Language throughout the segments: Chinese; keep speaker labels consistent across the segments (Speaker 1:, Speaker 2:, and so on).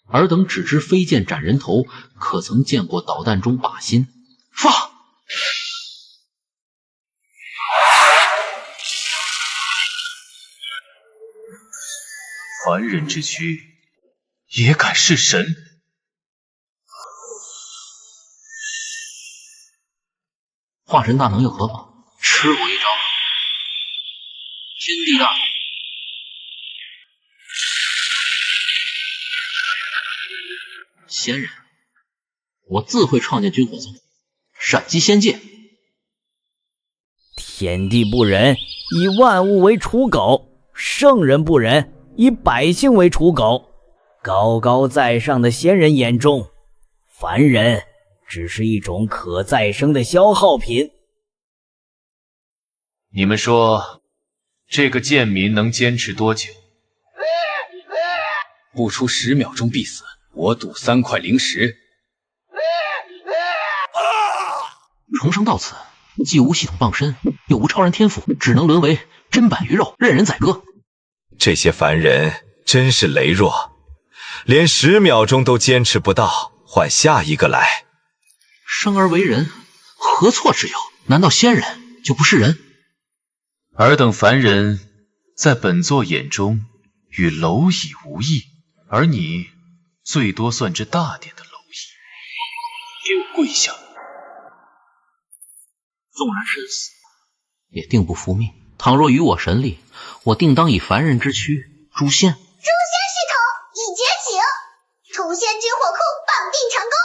Speaker 1: 尔等只知飞剑斩人头，可曾见过导弹中靶心？放！
Speaker 2: 凡人之躯，也敢弑神？
Speaker 1: 化神大能又何妨？吃我一招！天地大同。仙人，我自会创建军火宗，闪击仙界。
Speaker 3: 天地不仁，以万物为刍狗；圣人不仁，以百姓为刍狗。高高在上的仙人眼中，凡人只是一种可再生的消耗品。
Speaker 2: 你们说，这个贱民能坚持多久？
Speaker 4: 不出10秒钟必死，我赌3块灵石。
Speaker 1: 重生到此，既无系统傍身，又无超然天赋，只能沦为砧板鱼肉，任人宰割。
Speaker 5: 这些凡人真是羸弱，连10秒钟都坚持不到，换下一个来。
Speaker 1: 生而为人，何错之有？难道仙人就不是人？
Speaker 2: 尔等凡人，在本座眼中与蝼蚁无异，而你最多算只大点的蝼蚁。给我跪下！
Speaker 1: 纵然身死，也定不复命。倘若与我神力，我定当以凡人之躯诛仙。诛仙
Speaker 6: 系统已觉醒，诛仙军火库绑定成功，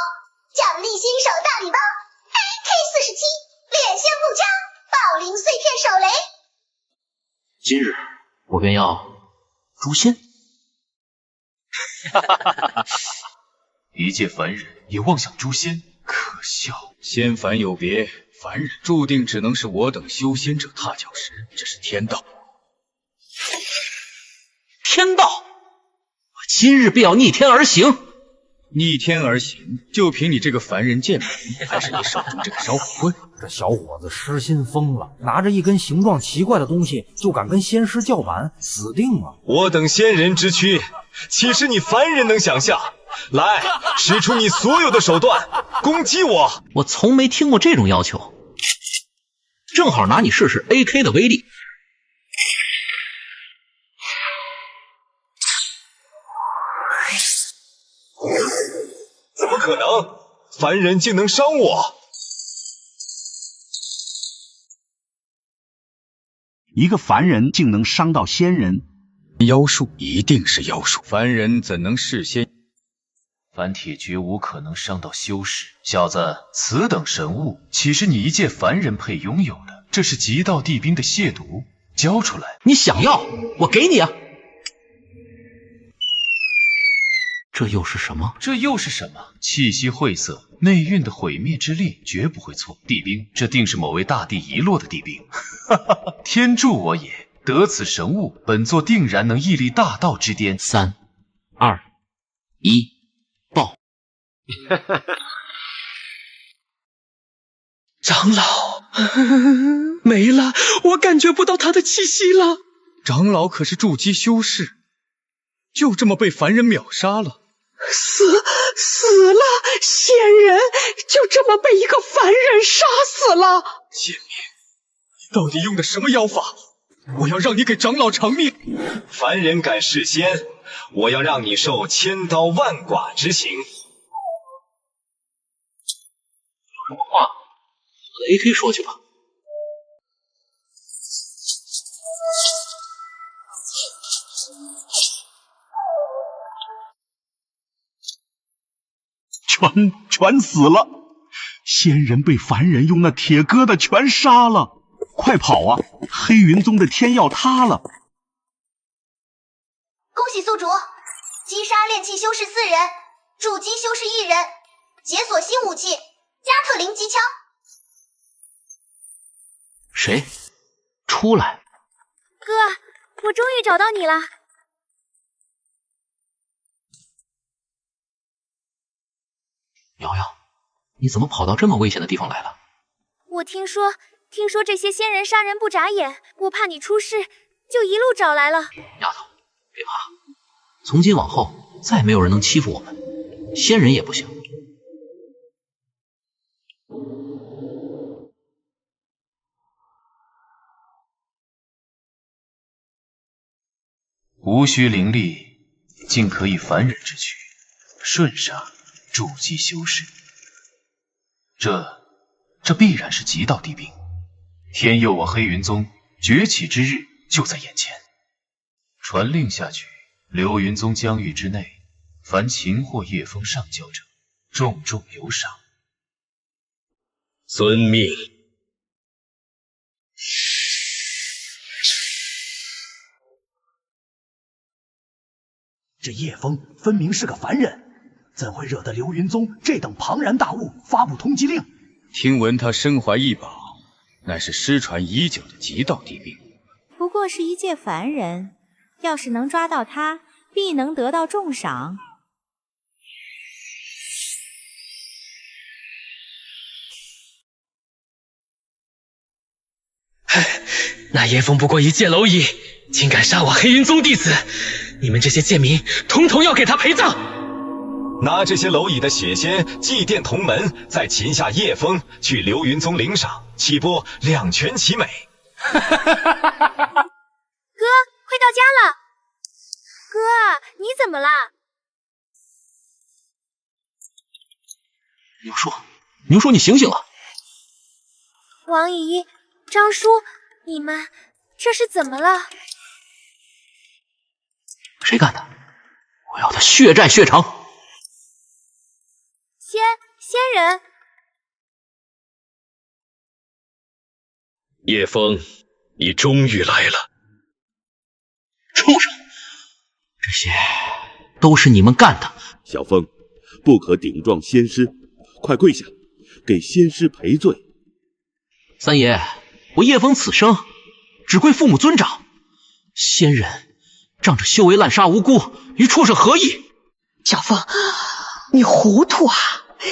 Speaker 6: 奖励新手大礼包 AK47 烈仙步枪，宝灵碎片手雷。
Speaker 1: 今日我便要诛仙。
Speaker 2: 一介凡人也妄想诛仙，可笑！
Speaker 4: 仙凡有别，凡人注定只能是我等修仙者踏脚石，这是天道。
Speaker 1: 天道！我今日便要逆天而行。
Speaker 4: 逆天而行，就凭你这个凡人贱民，还是你手中这个烧火棍？
Speaker 7: 这小伙子失心疯了，拿着一根形状奇怪的东西就敢跟仙师叫板，死定了！
Speaker 5: 我等仙人之躯，岂是你凡人能想象？来，使出你所有的手段攻击我！
Speaker 1: 我从没听过这种要求，正好拿你试试 AK 的威力。
Speaker 5: 怎么可能？凡人竟能伤我？
Speaker 8: 一个凡人竟能伤到仙人，
Speaker 4: 妖术一定是妖术，凡人怎能弑仙？
Speaker 2: 凡铁绝无可能伤到修士。小子，此等神物，岂是你一介凡人配拥有的？这是极道帝兵的亵渎，交出来！
Speaker 1: 你想要，我给你啊！这又是什么？
Speaker 2: 这又是什么？气息晦涩，内蕴的毁灭之力绝不会错。帝兵，这定是某位大帝遗落的帝兵。哈哈，天助我也！得此神物，本座定然能屹立大道之巅。
Speaker 1: 3、2、1，爆！
Speaker 9: 长老，没了，我感觉不到他的气息了。
Speaker 4: 长老可是筑基修士，就这么被凡人秒杀了。
Speaker 9: 死了，仙人就这么被一个凡人杀死了。
Speaker 4: 贱民，你到底用的什么妖法？我要让你给长老偿命！
Speaker 5: 凡人敢弑仙，我要让你受千刀万剐之刑。有
Speaker 1: 什么话，我的 AK 说去吧。
Speaker 8: 全死了！仙人被凡人用那铁疙瘩全杀了！快跑啊！黑云宗的天要塌了！
Speaker 6: 恭喜宿主，击杀炼器修士4人，筑基修士1人，解锁新武器加特林机枪。
Speaker 1: 谁？出来！
Speaker 10: 哥，我终于找到你了。
Speaker 1: 瑶瑶，你怎么跑到这么危险的地方来了？
Speaker 10: 我听说这些仙人杀人不眨眼，我怕你出事，就一路找来了。
Speaker 1: 丫头，别怕，从今往后再没有人能欺负我们，仙人也不行。
Speaker 2: 无需灵力，竟可以凡人之躯，瞬杀筑基修士。这必然是极道地兵。天佑我黑云宗崛起之日就在眼前。传令下去，流云宗疆域之内，凡擒获叶枫上交者，重重有赏。
Speaker 11: 遵命。
Speaker 12: 这叶枫分明是个凡人，怎会惹得流云宗这等庞然大物发布通缉令？
Speaker 4: 听闻他身怀异宝，乃是失传已久的极道地兵。
Speaker 13: 不过是一介凡人，要是能抓到他，必能得到重赏。
Speaker 11: 那叶枫不过一介蝼蚁，竟敢杀我黑云宗弟子！你们这些贱民，统统要给他陪葬！
Speaker 5: 拿这些蝼蚁的血仙祭奠同门，再擒下叶枫，去流云宗领赏，岂不两全其美？
Speaker 10: 哥，快到家了！哥，你怎么了？
Speaker 1: 牛叔，你醒醒了！
Speaker 10: 王姨、张叔，你们这是怎么了？
Speaker 1: 谁干的？我要他血债血偿！
Speaker 10: 仙人，
Speaker 11: 叶枫，你终于来了！
Speaker 1: 畜生！这些都是你们干的！
Speaker 8: 小枫，不可顶撞仙师，快跪下，给仙师赔罪！
Speaker 1: 三爷，我叶枫此生只归父母尊长，仙人仗着修为滥杀无辜，与畜生何异？
Speaker 9: 小枫，你糊涂啊！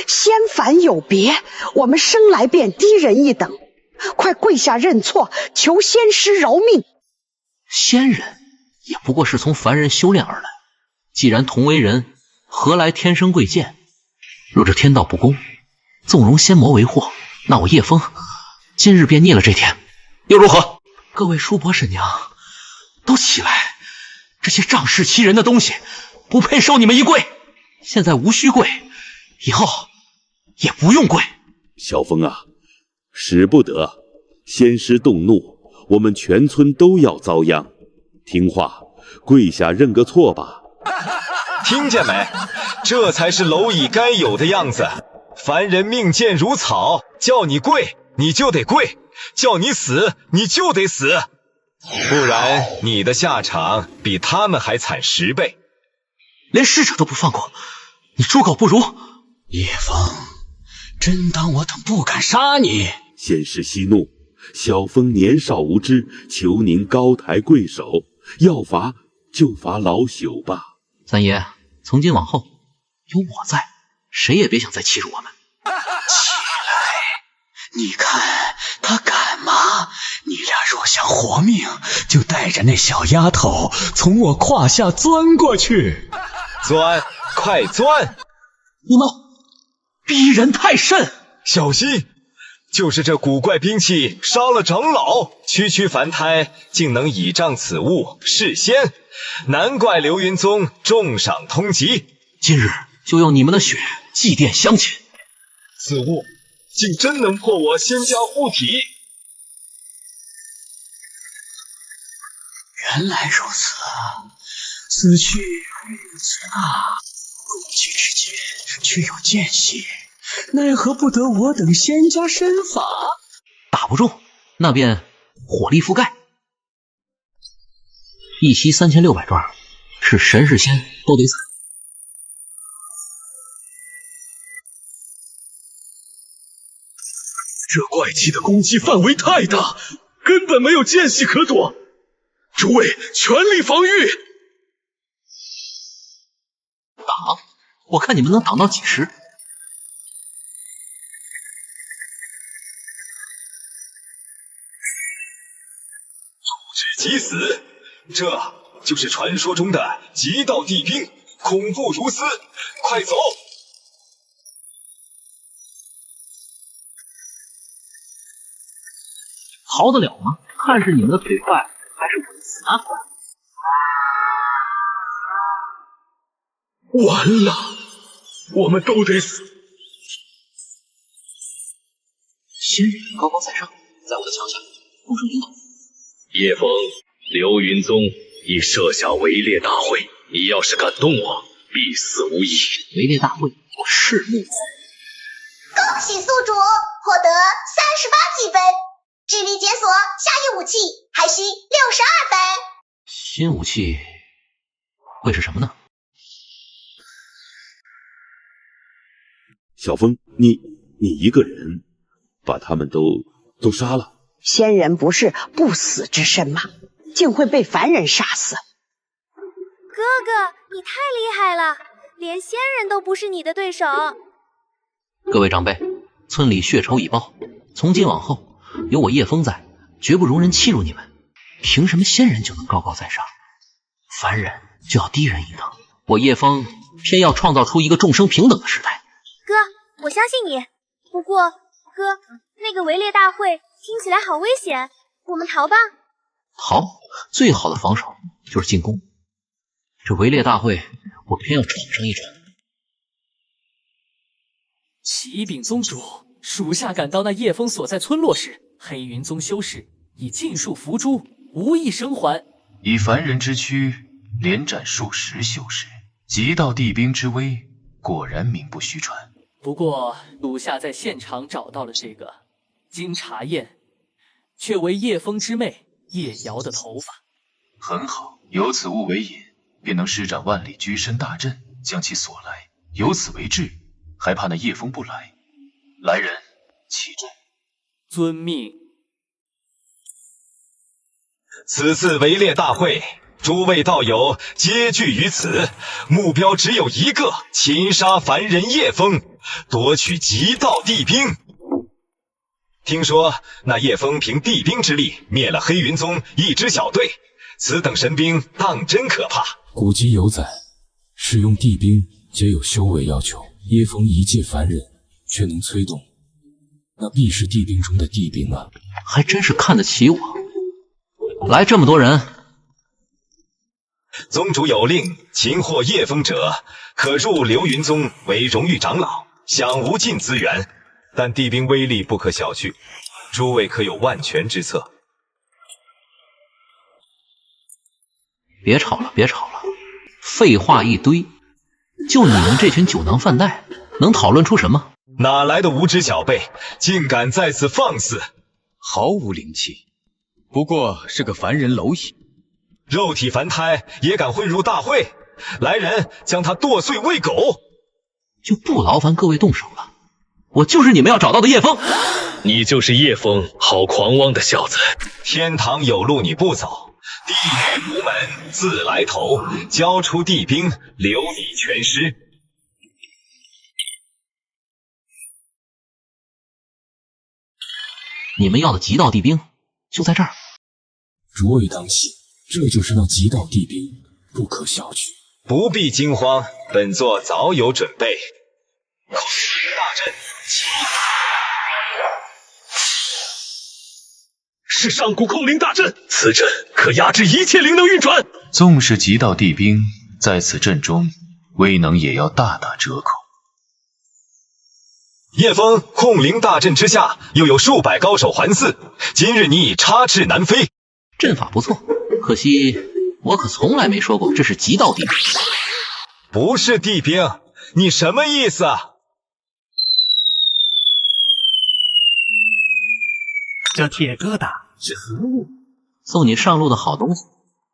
Speaker 9: 仙凡有别，我们生来便低人一等，快跪下认错，求仙师饶命。
Speaker 1: 仙人也不过是从凡人修炼而来，既然同为人，何来天生贵贱？若这天道不公，纵容仙魔为祸，那我叶枫今日便逆了这天，又如何？各位叔伯婶娘，都起来！这些仗势欺人的东西，不配受你们一跪。现在无需跪，以后也不用跪。
Speaker 8: 小枫啊，使不得，仙师动怒，我们全村都要遭殃。听话，跪下认个错吧。
Speaker 5: 听见没？这才是蝼蚁该有的样子。凡人命贱如草，叫你跪你就得跪，叫你死你就得死，不然你的下场比他们还惨10倍。
Speaker 1: 连使者都不放过，你猪狗不如！
Speaker 12: 叶枫，真当我等不敢杀你？
Speaker 8: 仙师息怒，小枫年少无知，求您高抬贵手，要罚就罚老朽吧。
Speaker 1: 三爷，从今往后有我在，谁也别想再欺辱我们。
Speaker 12: 起来！你看他敢吗？你俩若想活命，就带着那小丫头从我胯下钻过去。
Speaker 5: 钻，快钻！
Speaker 1: 你们逼人太甚，
Speaker 5: 小心！就是这古怪兵器杀了长老，区凡胎竟能倚仗此物是仙，难怪流云宗重赏通缉。
Speaker 1: 今日就用你们的血祭奠乡亲。
Speaker 5: 此物竟真能破我仙家护体！
Speaker 12: 原来如此，此去如此大，过去之间却有间隙，奈何不得我等仙家身法？
Speaker 1: 打不中，那便火力覆盖。一息3600桩，是神是仙都得死。
Speaker 11: 这怪气的攻击范围太大，根本没有间隙可躲。诸位全力防御！
Speaker 1: 挡？我看你们能挡到几时？不
Speaker 5: 知即死，这就是传说中的极道地兵恐怖如斯，快走！
Speaker 1: 逃得了吗？看是你们的腿快，还是我的死马快？
Speaker 12: 完了，我们都得死！
Speaker 1: 仙人高高在上，在我的墙下，风声领导。
Speaker 11: 叶枫，流云宗已设下围猎大会，你要是敢动我，必死无疑。
Speaker 1: 围猎大会，我拭目以待。
Speaker 6: 恭喜宿主获得38积分，智力解锁下一武器还需62分。
Speaker 1: 新武器会是什么呢？
Speaker 8: 小风，你一个人把他们都杀了？
Speaker 9: 仙人不是不死之身吗？竟会被凡人杀死？
Speaker 10: 哥哥，你太厉害了，连仙人都不是你的对手。
Speaker 1: 各位长辈，村里血仇已报，从今往后有我叶枫在，绝不容人欺辱你们。凭什么仙人就能高高在上，凡人就要低人一等？我叶枫偏要创造出一个众生平等的时代。
Speaker 10: 哥，我相信你。不过，哥，那个围猎大会听起来好危险，我们逃吧。
Speaker 1: 逃，最好的防守就是进攻。这围猎大会，我偏要闯上一闯。
Speaker 14: 启禀宗主，属下赶到那叶枫所在村落时，黑云宗修士已尽数伏诛，无一生还。
Speaker 2: 以凡人之躯连斩数十修士，极道地兵之威，果然名不虚传。
Speaker 14: 不过，属下在现场找到了这个金茶砚，却为叶枫之妹叶瑶的头发。
Speaker 2: 很好，有此物为引，便能施展万里居身大阵，将其锁来。有此为质，还怕那叶枫不来？来人，起阵。
Speaker 14: 遵命。
Speaker 5: 此次围猎大会，诸位道友皆聚于此，目标只有一个：擒杀凡人叶枫，夺取极道地兵。听说那叶枫凭地兵之力灭了黑云宗一支小队，此等神兵当真可怕。
Speaker 15: 古籍有载，使用地兵皆有修为要求，叶枫一介凡人却能催动，那必是地兵中的地兵啊！
Speaker 1: 还真是看得起我。来这么多人，
Speaker 5: 宗主有令，擒获叶枫者，可入流云宗为荣誉长老，享无尽资源。但地兵威力不可小觑，诸位可有万全之策？
Speaker 1: 别吵了，别吵了，废话一堆。就你们这群酒囊饭袋，能讨论出什么？
Speaker 5: 哪来的无知小辈，竟敢在此放肆！
Speaker 4: 毫无灵气，不过是个凡人蝼蚁，
Speaker 5: 肉体凡胎也敢混入大会？来人，将他剁碎喂狗！
Speaker 1: 就不劳烦各位动手了，我就是你们要找到的叶枫。
Speaker 11: 你就是叶枫，好狂妄的小子！
Speaker 5: 天堂有路你不走，地狱无门自来投。交出地兵，留你全尸。
Speaker 1: 你们要的极道地兵就在这儿。
Speaker 15: 诸位当心，这就是那极道地兵，不可小觑。
Speaker 5: 不必惊慌，本座早有准备。空灵大阵起！
Speaker 11: 是上古空灵大阵，此阵可压制一切灵能运转。
Speaker 2: 纵使极道地兵在此阵中，威能也要大打折扣。
Speaker 5: 叶枫，控灵大阵之下，又有数百高手环伺，今日你已插翅难飞。
Speaker 1: 阵法不错，可惜我可从来没说过这是极道地兵。
Speaker 5: 不是地兵，你什么意思啊？
Speaker 3: 这铁疙瘩是何物？
Speaker 1: 送你上路的好东西。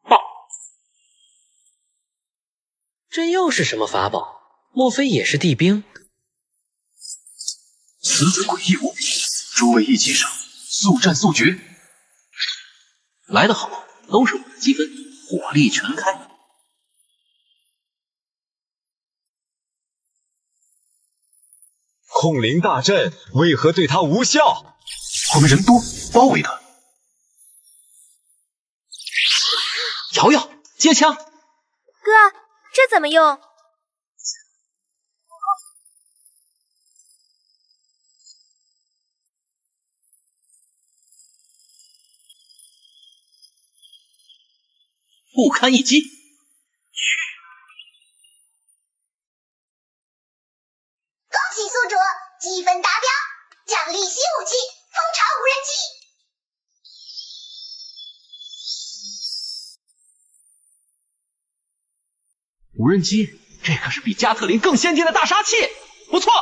Speaker 11: 报。这又是什么法宝？莫非也是地兵？
Speaker 2: 此子诡异无比，诸位一起上，速战速决。
Speaker 1: 来得好，都是我的积分，火力全开。
Speaker 5: 控灵大阵为何对他无效？
Speaker 2: 后面人多，包围他。
Speaker 1: 瑶瑶接枪。
Speaker 10: 哥，这怎么用？
Speaker 1: 不堪一击。
Speaker 6: 恭喜宿主，积分达标，奖励新武器蜂巢无人机。
Speaker 1: 无人机，这可是比加特林更先进的大杀器，不错。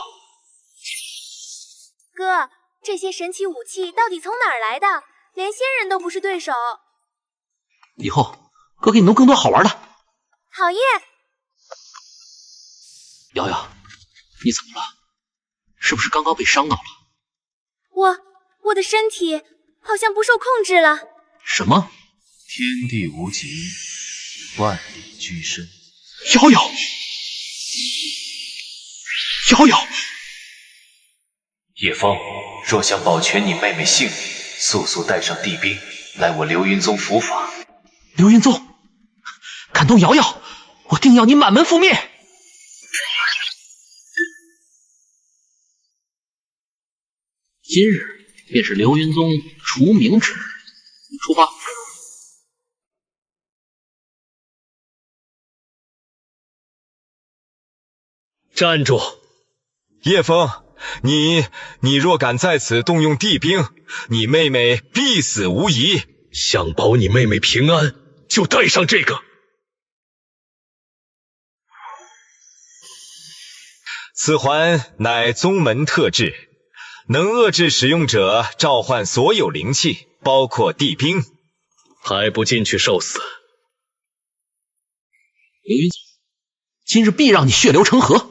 Speaker 10: 哥，这些神奇武器到底从哪儿来的？连仙人都不是对手。
Speaker 1: 以后哥给你弄更多好玩的。
Speaker 10: 好耶！
Speaker 1: 瑶瑶，你怎么了？是不是刚刚被伤到了？
Speaker 10: 我的身体好像不受控制了。
Speaker 1: 什么？
Speaker 2: 天地无极，万里居身。
Speaker 1: 瑶瑶，瑶瑶，
Speaker 2: 叶枫，若想保全你妹妹性命，速速带上地兵来我流云宗伏法。
Speaker 1: 流云宗，敢动瑶瑶，我定要你满门覆灭！今日便是流云宗除名之日，出发。
Speaker 5: 站住！叶枫，你若敢在此动用地兵，你妹妹必死无疑。
Speaker 11: 想保你妹妹平安，就带上这个。
Speaker 5: 此环乃宗门特制，能遏制使用者召唤所有灵气，包括地兵。
Speaker 11: 还不进去受死！
Speaker 1: 流云宗，今日必让你血流成河！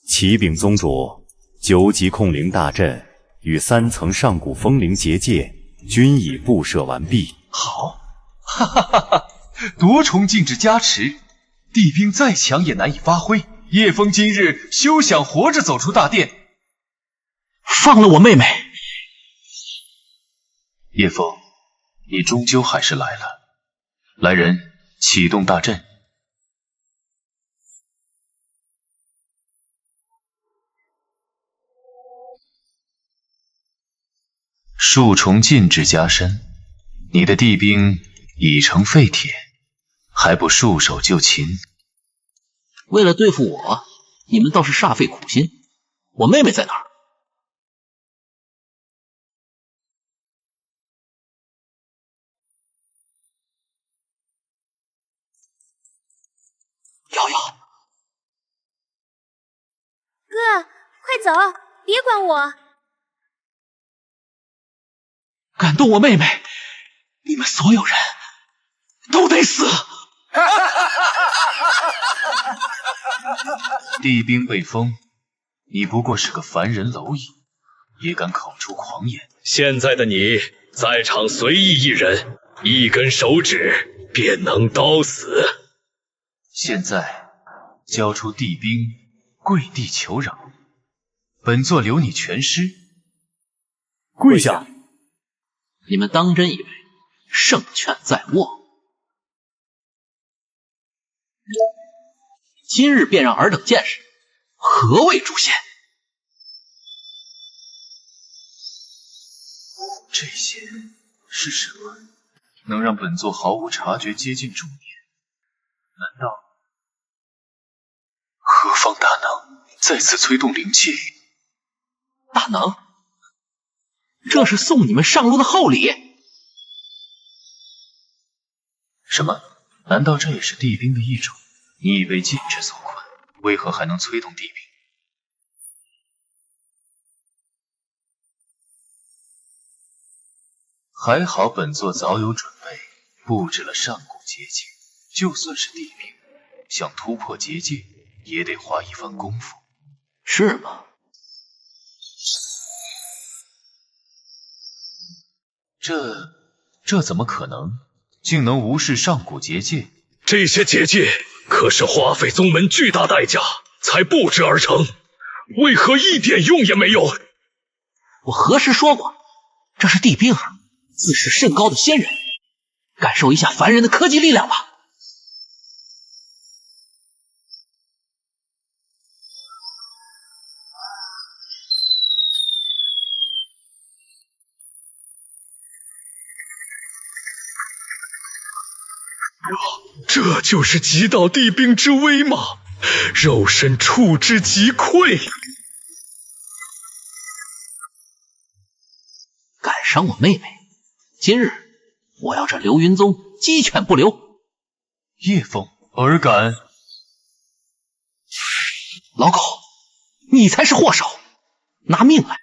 Speaker 16: 启禀宗主，9级控灵大阵与3层上古风灵结界均已布设完毕。
Speaker 2: 好，哈哈哈哈！多重禁制加持，地兵再强也难以发挥。叶枫今日休想活着走出大殿！
Speaker 1: 放了我妹妹！
Speaker 2: 叶枫，你终究还是来了。来人，启动大阵。数重禁制加深，你的地兵已成废铁，还不束手就擒？
Speaker 1: 为了对付我，你们倒是煞费苦心。我妹妹在哪儿？瑶瑶，
Speaker 10: 哥，快走，别管我！
Speaker 1: 敢动我妹妹，你们所有人都得死！
Speaker 2: 地兵被封，你不过是个凡人蝼蚁，也敢口出狂言？
Speaker 11: 现在的你，在场随意一人，一根手指便能刀死。
Speaker 2: 现在交出地兵，跪地求饶，本座留你全尸。
Speaker 1: 跪下！你们当真以为胜券在握？今日便让尔等见识何谓诛仙！
Speaker 2: 这些是什么？能让本座毫无察觉接近中年？难道何方大能再次催动灵气？
Speaker 1: 大能？这是送你们上路的厚礼。
Speaker 2: 什么？难道这也是地兵的一种？你已被禁制所困，为何还能催动地兵？还好本座早有准备，布置了上古结界。就算是地兵，想突破结界，也得花一番功夫。
Speaker 1: 是吗？
Speaker 2: 这怎么可能？竟能无视上古结界？
Speaker 11: 这些结界可是花费宗门巨大代价才布置而成，为何一点用也没有？
Speaker 1: 我何时说过？这是地兵，自视甚高的仙人，感受一下凡人的科技力量吧。
Speaker 17: 这就是极道地兵之威吗？肉身触之即溃。
Speaker 1: 敢伤我妹妹，今日我要这流云宗鸡犬不留。
Speaker 2: 叶枫，尔敢？
Speaker 1: 老狗，你才是祸首，拿命来！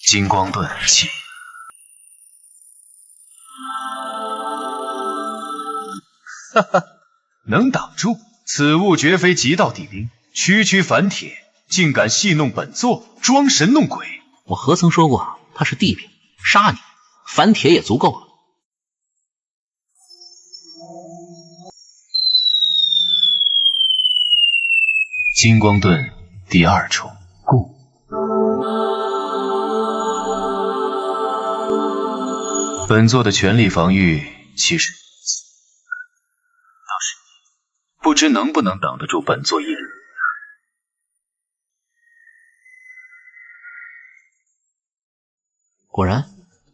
Speaker 2: 金光盾起。哈哈，能挡住，此物绝非极道地兵，区区凡铁，竟敢戏弄本座，装神弄鬼。
Speaker 1: 我何曾说过他是地兵？杀你，凡铁也足够了。
Speaker 2: 金光盾第2重故。本座的全力防御其实倒是你，不知能不能挡得住本座一人。
Speaker 1: 果然，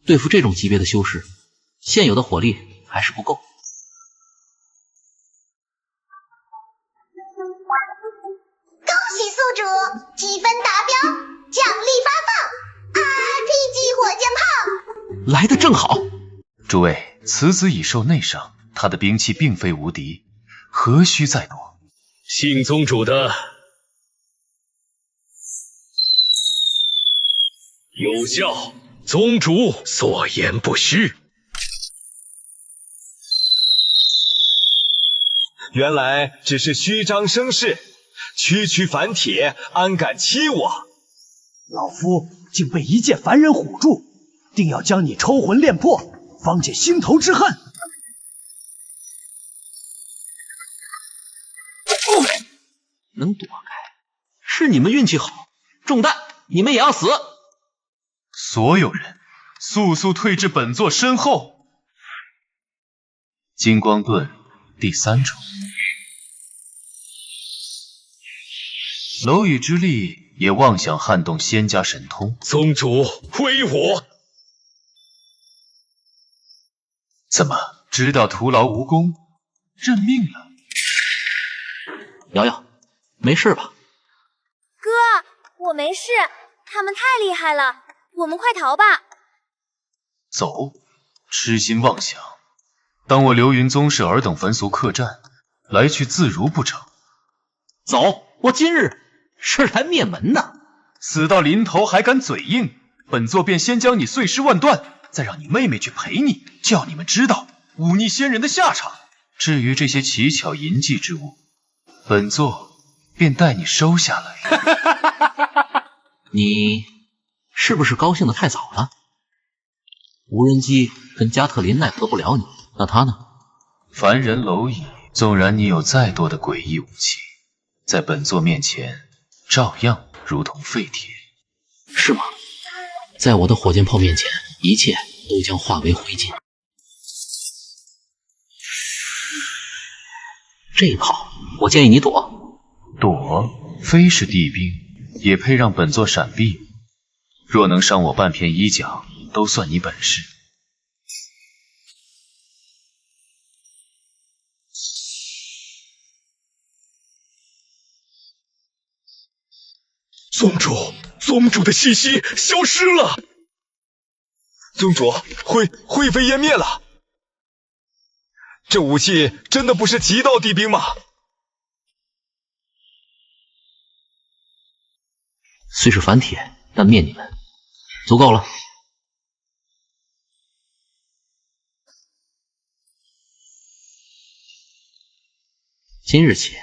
Speaker 1: 对付这种级别的修士，现有的火力还是不够。
Speaker 6: 恭喜宿主积分达标，奖励发放 RPG 火箭炮。
Speaker 1: 来得正好。
Speaker 2: 诸位，此子已受内伤，他的兵器并非无敌，何须再夺？
Speaker 17: 信宗主的有效，宗主所言不虚。
Speaker 5: 原来只是虚张声势，区区凡铁，安敢欺我？
Speaker 18: 老夫竟被一介凡人唬住，定要将你抽魂炼魄，方解心头之恨。
Speaker 1: 能躲开，是你们运气好。中弹，你们也要死。
Speaker 2: 所有人速速退至本座身后。金光盾第3重。蝼蚁之力也妄想撼动仙家神通。
Speaker 17: 宗主归我！
Speaker 2: 怎么知道徒劳无功，认命了？
Speaker 1: 瑶瑶，没事吧？
Speaker 10: 哥，我没事，他们太厉害了，我们快逃吧。
Speaker 2: 走，痴心妄想，当我流云宗是尔等凡俗客栈，来去自如不成？
Speaker 1: 走，我今日是来灭门的。
Speaker 2: 死到临头还敢嘴硬，本座便先将你碎尸万段，再让你妹妹去陪你，叫你们知道忤逆仙人的下场。至于这些奇巧淫技之物，本座便带你收下来。
Speaker 1: 你是不是高兴得太早了？无人机跟加特林奈何不了你，那他呢？
Speaker 2: 凡人蝼蚁，纵然你有再多的诡异武器，在本座面前照样如同废铁。
Speaker 1: 是吗？在我的火箭炮面前，一切都将化为灰烬。这一炮，我建议你躲。
Speaker 2: 躲？非是地兵，也配让本座闪避？若能伤我半片衣甲，都算你本事。
Speaker 17: 宗主的气息消失了。
Speaker 5: 宗主灰飞烟灭了。这武器真的不是极道地兵吗？
Speaker 1: 虽是凡铁，但灭你们足够了。今日起，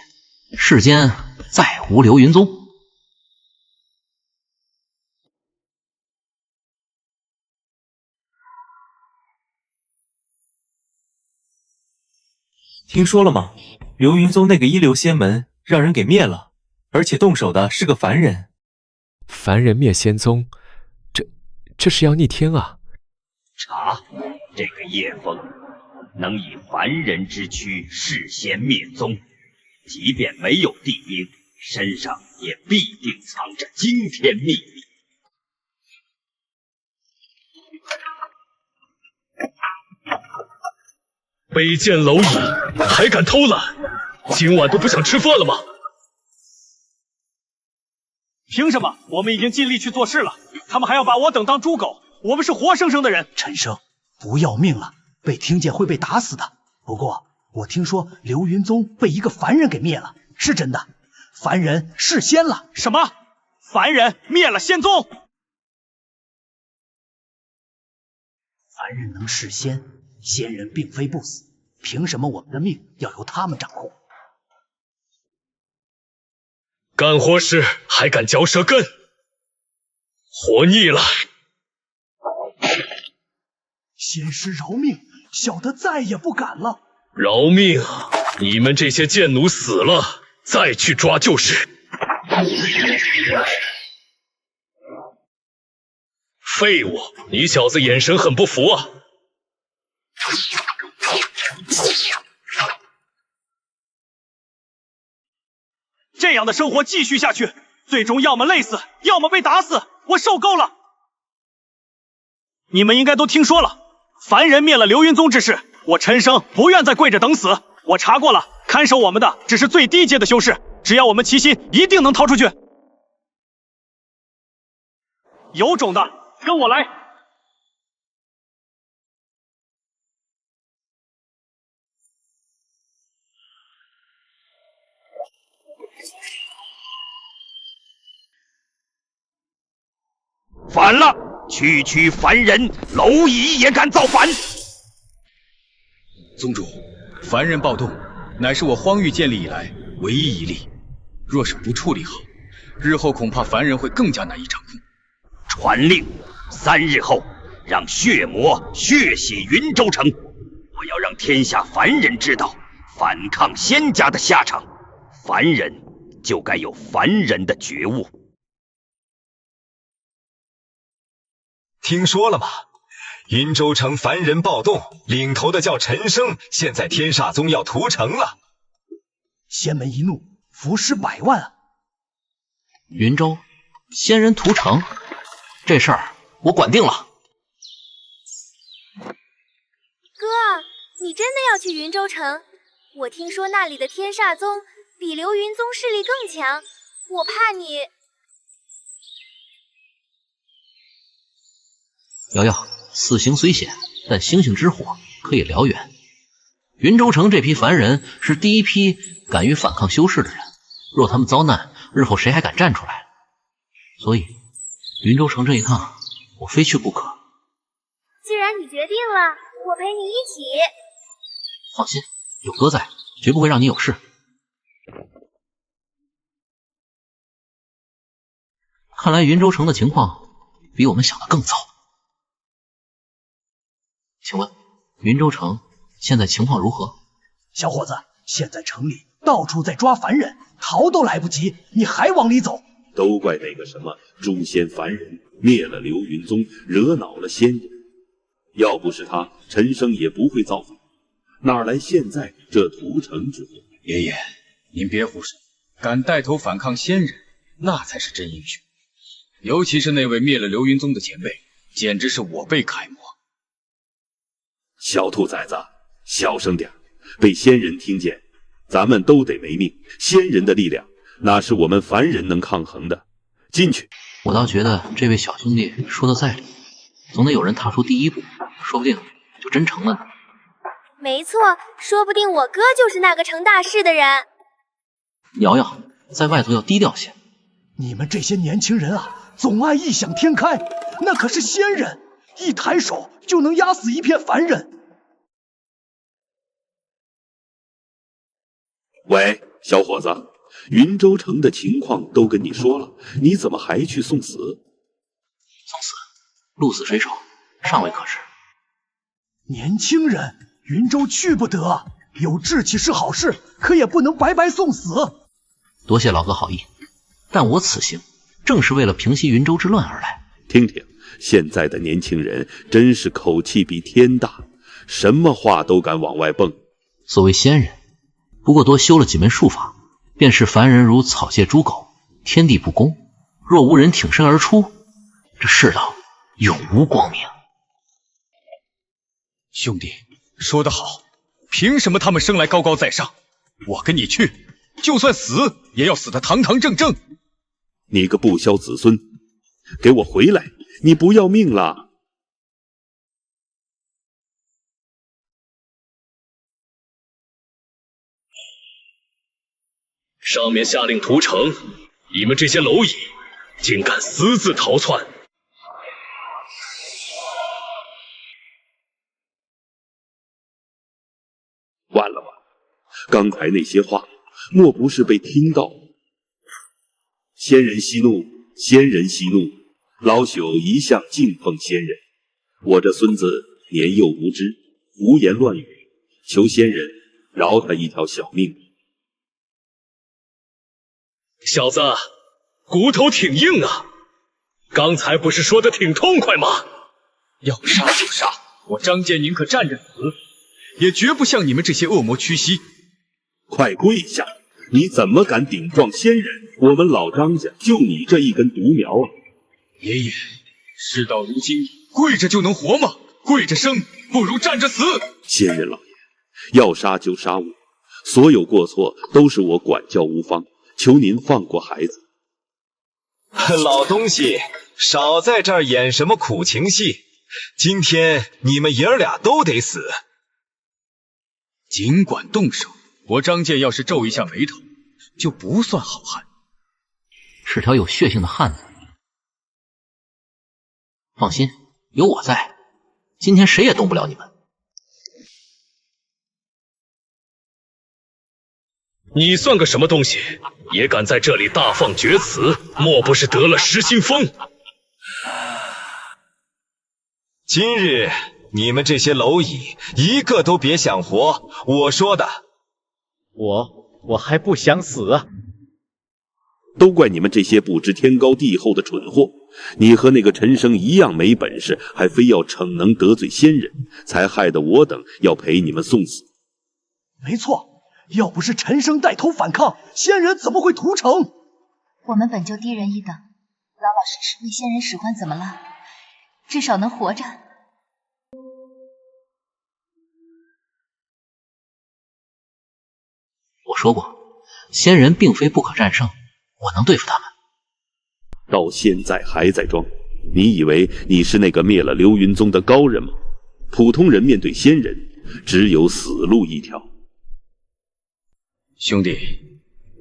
Speaker 1: 世间再无流云宗。
Speaker 19: 听说了吗？流云宗那个一流仙门让人给灭了，而且动手的是个凡人。
Speaker 20: 凡人灭仙宗，这是要逆天啊！
Speaker 21: 查，这个叶枫能以凡人之躯弑仙灭宗，即便没有地兵，身上也必定藏着惊天秘密。
Speaker 17: 卑贱蝼蚁，还敢偷懒？今晚都不想吃饭了吗？
Speaker 18: 凭什么？我们已经尽力去做事了，他们还要把我等当猪狗？我们是活生生的人。陈生，不要命了，被听见会被打死的。不过我听说流云宗被一个凡人给灭了，是真的。凡人弑仙了。什么？凡人灭了仙宗？凡人能弑仙，仙人并非不死，凭什么我们的命要由他们掌控？
Speaker 17: 干活时还敢嚼舌根，活腻了！
Speaker 18: 仙师饶命，小的再也不敢了。
Speaker 17: 饶命！你们这些贱奴死了，再去抓就是。废物！你小子眼神很不服啊！
Speaker 18: 这样的生活继续下去，最终要么累死，要么被打死，我受够了。你们应该都听说了，凡人灭了流云宗之事，我陈生不愿再跪着等死。我查过了，看守我们的只是最低阶的修士，只要我们齐心，一定能逃出去。有种的，跟我来！
Speaker 21: 反了！区凡人蝼蚁也敢造反！
Speaker 4: 宗主，凡人暴动乃是我荒域建立以来唯一一例，若是不处理好，日后恐怕凡人会更加难以掌控。
Speaker 21: 传令，3日后让血魔血洗云州城，我要让天下凡人知道反抗仙家的下场。凡人就该有凡人的觉悟。
Speaker 5: 听说了吗？云州城凡人暴动，领头的叫陈生，现在天煞宗要屠城了。
Speaker 18: 仙门一怒，伏尸100万啊！
Speaker 1: 云州仙人屠城，这事儿我管定了。
Speaker 10: 哥，你真的要去云州城？我听说那里的天煞宗比流云宗势力更强，我怕你。
Speaker 1: 瑶瑶，死刑虽险，但星星之火可以燎原。云州城这批凡人是第一批敢于反抗修士的人，若他们遭难，日后谁还敢站出来？所以，云州城这一趟，我非去不可。
Speaker 10: 既然你决定了，我陪你一起。
Speaker 1: 放心，有哥在，绝不会让你有事。看来云州城的情况比我们想的更糟。请问云州城现在情况如何？
Speaker 18: 小伙子，现在城里到处在抓凡人，逃都来不及，你还往里走？
Speaker 8: 都怪那个什么诛仙凡人灭了流云宗，惹恼了仙人。要不是他，陈生也不会造反，哪来现在这屠城之祸？
Speaker 4: 爷爷，您别胡说，敢带头反抗仙人，那才是真英雄。尤其是那位灭了流云宗的前辈，简直是我辈楷模。
Speaker 8: 小兔崽子，小声点，被仙人听见，咱们都得没命。仙人的力量，哪是我们凡人能抗衡的？进去！
Speaker 1: 我倒觉得这位小兄弟说的在理，总得有人踏出第一步，说不定就真成了呢。
Speaker 10: 没错，说不定我哥就是那个成大事的人。
Speaker 1: 瑶瑶，在外头要低调些。
Speaker 18: 你们这些年轻人啊，总爱异想天开，那可是仙人，一抬手就能压死一片凡人。
Speaker 8: 喂，小伙子，云州城的情况都跟你说了，你怎么还去送死？
Speaker 1: 送死，鹿死谁手，尚未可知。
Speaker 18: 年轻人，云州去不得，有志气是好事，可也不能白白送死。
Speaker 1: 多谢老哥好意，但我此行正是为了平息云州之乱而来。
Speaker 8: 听听，现在的年轻人真是口气比天大，什么话都敢往外蹦。
Speaker 1: 所谓仙人，不过多修了几门术法，便是凡人如草芥猪狗，天地不公。若无人挺身而出，这世道永无光明。
Speaker 4: 兄弟，说得好，凭什么他们生来高高在上？我跟你去，就算死也要死得堂堂正正。
Speaker 8: 你个不孝子孙，给我回来！你不要命了？
Speaker 17: 上面下令屠城，你们这些蝼蚁竟敢私自逃窜！
Speaker 8: 完了吧！刚才那些话，莫不是被听到？仙人息怒，仙人息怒。老朽一向敬奉仙人，我这孙子年幼无知，胡言乱语，求仙人饶他一条小命。
Speaker 17: 小子，骨头挺硬啊！刚才不是说的挺痛快吗？
Speaker 4: 要杀就杀，我张健宁可站着死，也绝不向你们这些恶魔屈膝。
Speaker 8: 快跪下！你怎么敢顶撞仙人？我们老张家就你这一根独苗啊！
Speaker 4: 爷爷，事到如今，跪着就能活吗？跪着生不如站着死。
Speaker 8: 仙人老爷，要杀就杀我，所有过错都是我管教无方，求您放过孩子。
Speaker 5: 老东西，少在这儿演什么苦情戏！今天你们爷儿俩都得死。
Speaker 4: 尽管动手，我张健要是皱一下眉头，就不算好汉，
Speaker 1: 是条有血性的汉子。放心，有我在，今天谁也动不了你们。
Speaker 17: 你算个什么东西，也敢在这里大放厥词？莫不是得了失心疯？
Speaker 5: 今日你们这些蝼蚁，一个都别想活！我说的。
Speaker 7: 我还不想死啊！
Speaker 8: 都怪你们这些不知天高地厚的蠢货！你和那个陈生一样没本事，还非要逞能得罪仙人，才害得我等要陪你们送死。
Speaker 18: 没错，要不是陈生带头反抗，仙人怎么会屠城？
Speaker 22: 我们本就低人一等，老老实实为仙人使唤怎么了？至少能活着。
Speaker 1: 我说过，仙人并非不可战胜，我能对付他们。
Speaker 8: 到现在还在装，你以为你是那个灭了流云宗的高人吗？普通人面对仙人，只有死路一条。
Speaker 4: 兄弟，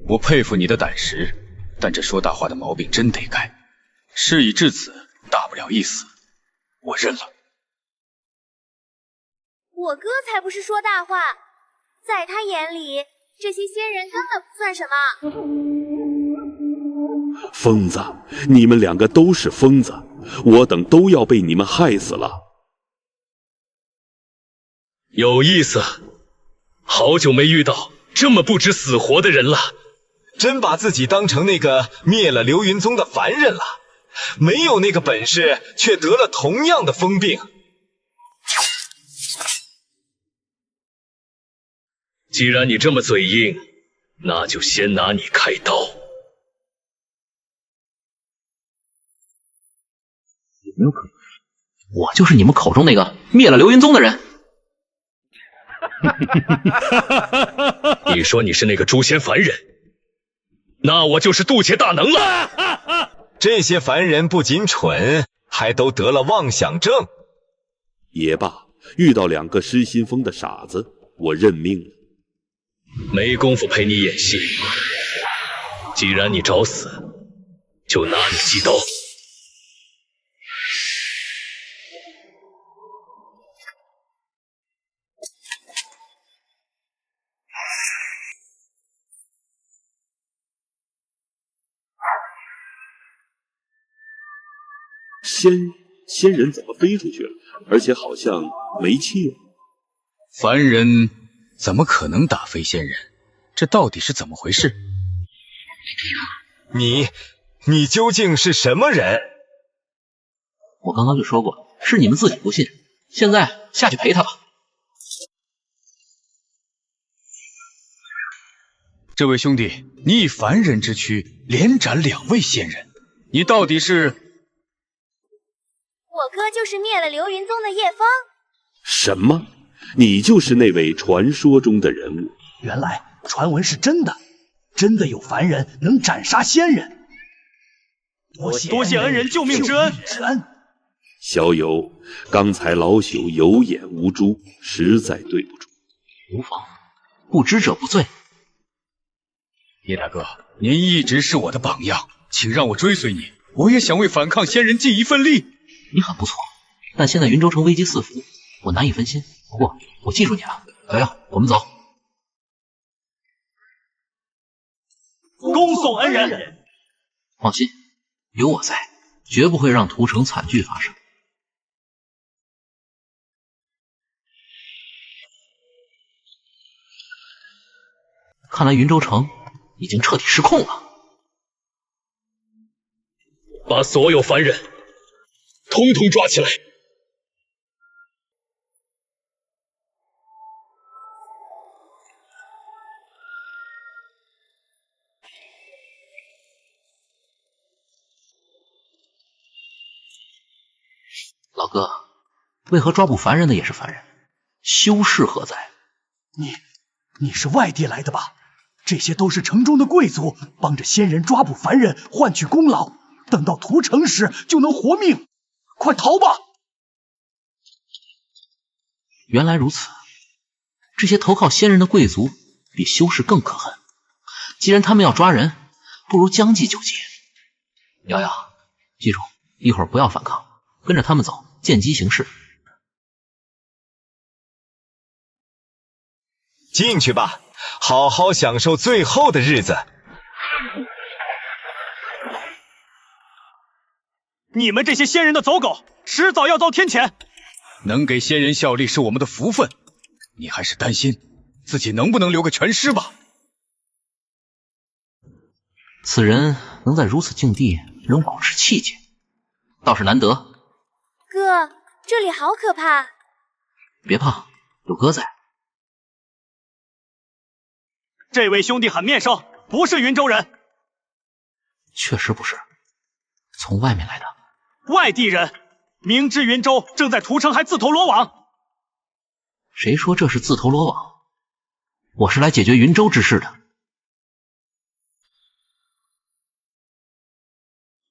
Speaker 4: 我佩服你的胆识，但这说大话的毛病真得改。事已至此，大不了一死，我认了。
Speaker 10: 我哥才不是说大话，在他眼里，这些仙人根本不算什么。
Speaker 8: 疯子，你们两个都是疯子，我等都要被你们害死了。
Speaker 17: 有意思，好久没遇到这么不知死活的人了。
Speaker 5: 真把自己当成那个灭了流云宗的凡人了，没有那个本事，却得了同样的疯病。
Speaker 17: 既然你这么嘴硬，那就先拿你开刀。
Speaker 1: 有没有可能，我就是你们口中那个灭了流云宗的人？
Speaker 17: 你说你是那个诛仙凡人，那我就是渡劫大能了。
Speaker 5: 这些凡人不仅蠢，还都得了妄想症。
Speaker 8: 也罢，遇到两个失心疯的傻子，我认命了。
Speaker 17: 没工夫陪你演戏，既然你找死，就拿你击刀。
Speaker 8: 仙人怎么飞出去了？而且好像没气了。
Speaker 4: 凡人怎么可能打飞仙人？这到底是怎么回事？
Speaker 5: 你究竟是什么人？
Speaker 1: 我刚刚就说过，是你们自己不信。现在下去陪他吧。
Speaker 4: 这位兄弟，你以凡人之躯连斩2位仙人，你到底是？
Speaker 10: 我哥就是灭了流云宗的叶枫。
Speaker 8: 什么？你就是那位传说中的人物。
Speaker 18: 原来传闻是真的，真的有凡人能斩杀仙人。多谢恩人救命之恩。
Speaker 8: 小友，刚才老朽有眼无珠，实在对不住。
Speaker 1: 无妨，不知者不罪。
Speaker 4: 叶大哥，您一直是我的榜样，请让我追随你，我也想为反抗仙人尽一份力。
Speaker 1: 你很不错，但现在云州城危机四伏，我难以分心。不过我记住你了。小友，我们走。
Speaker 18: 恭送恩人。
Speaker 1: 放心，有我在，绝不会让屠城惨剧发生。看来云州城已经彻底失控了。
Speaker 17: 把所有凡人统统抓起来！
Speaker 1: 老哥，为何抓捕凡人的也是凡人？修士何在？
Speaker 18: 你是外地来的吧？这些都是城中的贵族，帮着仙人抓捕凡人，换取功劳。等到屠城时就能活命，快逃吧！
Speaker 1: 原来如此，这些投靠仙人的贵族比修士更可恨。既然他们要抓人，不如将计就计。瑶瑶，记住，一会儿不要反抗，跟着他们走，见机行事。
Speaker 5: 进去吧，好好享受最后的日子。
Speaker 18: 你们这些仙人的走狗，迟早要遭天谴。
Speaker 4: 能给仙人效力是我们的福分，你还是担心自己能不能留个全尸吧？
Speaker 1: 此人能在如此境地仍保持气节，倒是难得。
Speaker 10: 哥，这里好可怕。
Speaker 1: 别怕，有哥在。
Speaker 18: 这位兄弟很面生，不是云州人。
Speaker 1: 确实不是，从外面来的。
Speaker 18: 外地人，明知云州正在屠城，还自投罗网。
Speaker 1: 谁说这是自投罗网？我是来解决云州之事的。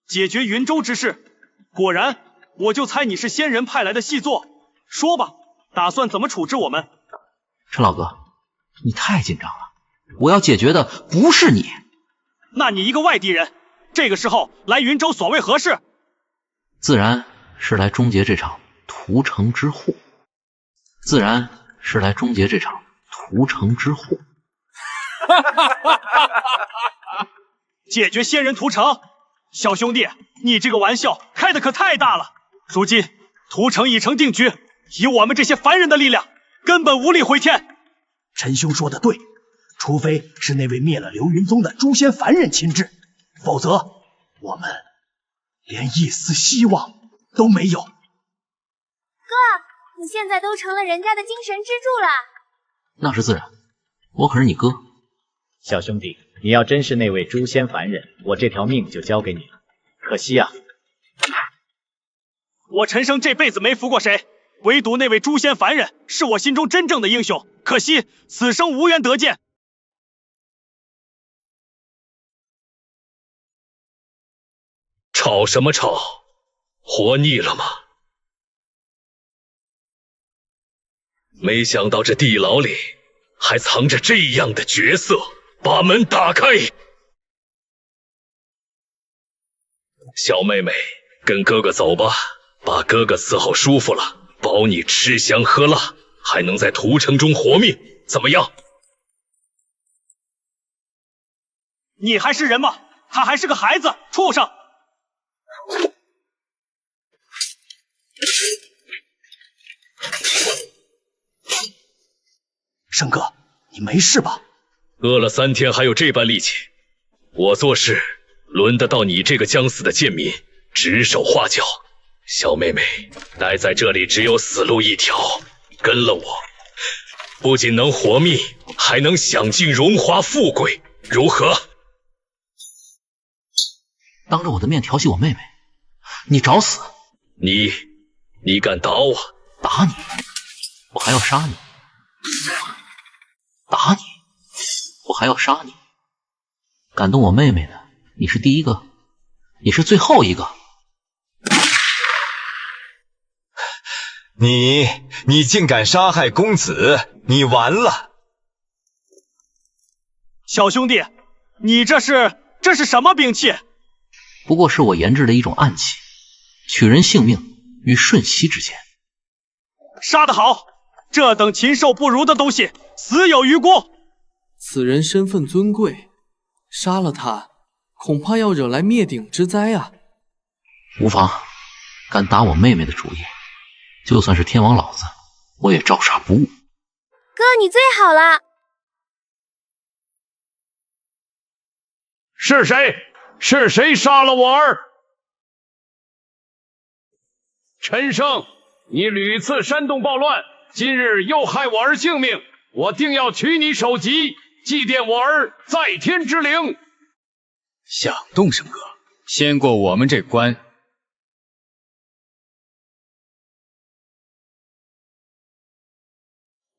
Speaker 18: 解决云州之事，果然，我就猜你是仙人派来的细作。说吧，打算怎么处置我们？
Speaker 1: 陈老哥，你太紧张了，我要解决的不是你。
Speaker 18: 那你一个外地人，这个时候来云州所谓何事？
Speaker 1: 自然是来终结这场屠城之祸。
Speaker 18: 解决仙人屠城？小兄弟，你这个玩笑开的可太大了。如今屠城已成定局，以我们这些凡人的力量，根本无力回天。陈兄说的对，除非是那位灭了流云宗的诛仙凡人亲至，否则我们连一丝希望都没有。哥，
Speaker 10: 你现在都成了人家的精神支柱了。
Speaker 1: 那是自然，我可是你哥。
Speaker 7: 小兄弟，你要真是那位诛仙凡人，我这条命就交给你了。可惜啊，
Speaker 18: 我陈生这辈子没服过谁，唯独那位诛仙凡人是我心中真正的英雄。可惜此生无缘得见。
Speaker 17: 吵什么吵？活腻了吗？没想到这地牢里还藏着这样的角色，把门打开。小妹妹，跟哥哥走吧，把哥哥伺候舒服了，保你吃香喝辣，还能在屠城中活命，怎么样？
Speaker 18: 你还是人吗？他还是个孩子，畜生！生哥，你没事吧？
Speaker 17: 饿了3天还有这般力气，我做事轮得到你这个将死的贱民指手画脚？小妹妹，待在这里只有死路一条，跟了我，不仅能活命，还能享尽荣华富贵，如何？
Speaker 1: 当着我的面调戏我妹妹，你找死！
Speaker 17: 你敢打我？
Speaker 1: 打你！我还要杀你；打你，我还要杀你。敢动我妹妹的，你是第一个，也是最后一个。
Speaker 5: 你竟敢杀害公子，你完了！
Speaker 18: 小兄弟，你这是什么兵器？
Speaker 1: 不过是我研制的一种暗器，取人性命于瞬息之间。
Speaker 18: 杀得好！这等禽兽不如的东西，死有余辜。
Speaker 12: 此人身份尊贵，杀了他，恐怕要惹来灭顶之灾啊！
Speaker 1: 无妨，敢打我妹妹的主意，就算是天王老子，我也照杀不误。
Speaker 10: 哥，你最好了。
Speaker 13: 是谁？是谁杀了我儿？陈胜，你屡次煽动暴乱，今日又害我儿性命，我定要取你首级，祭奠我儿在天之灵。
Speaker 4: 想动胜哥，先过我们这关。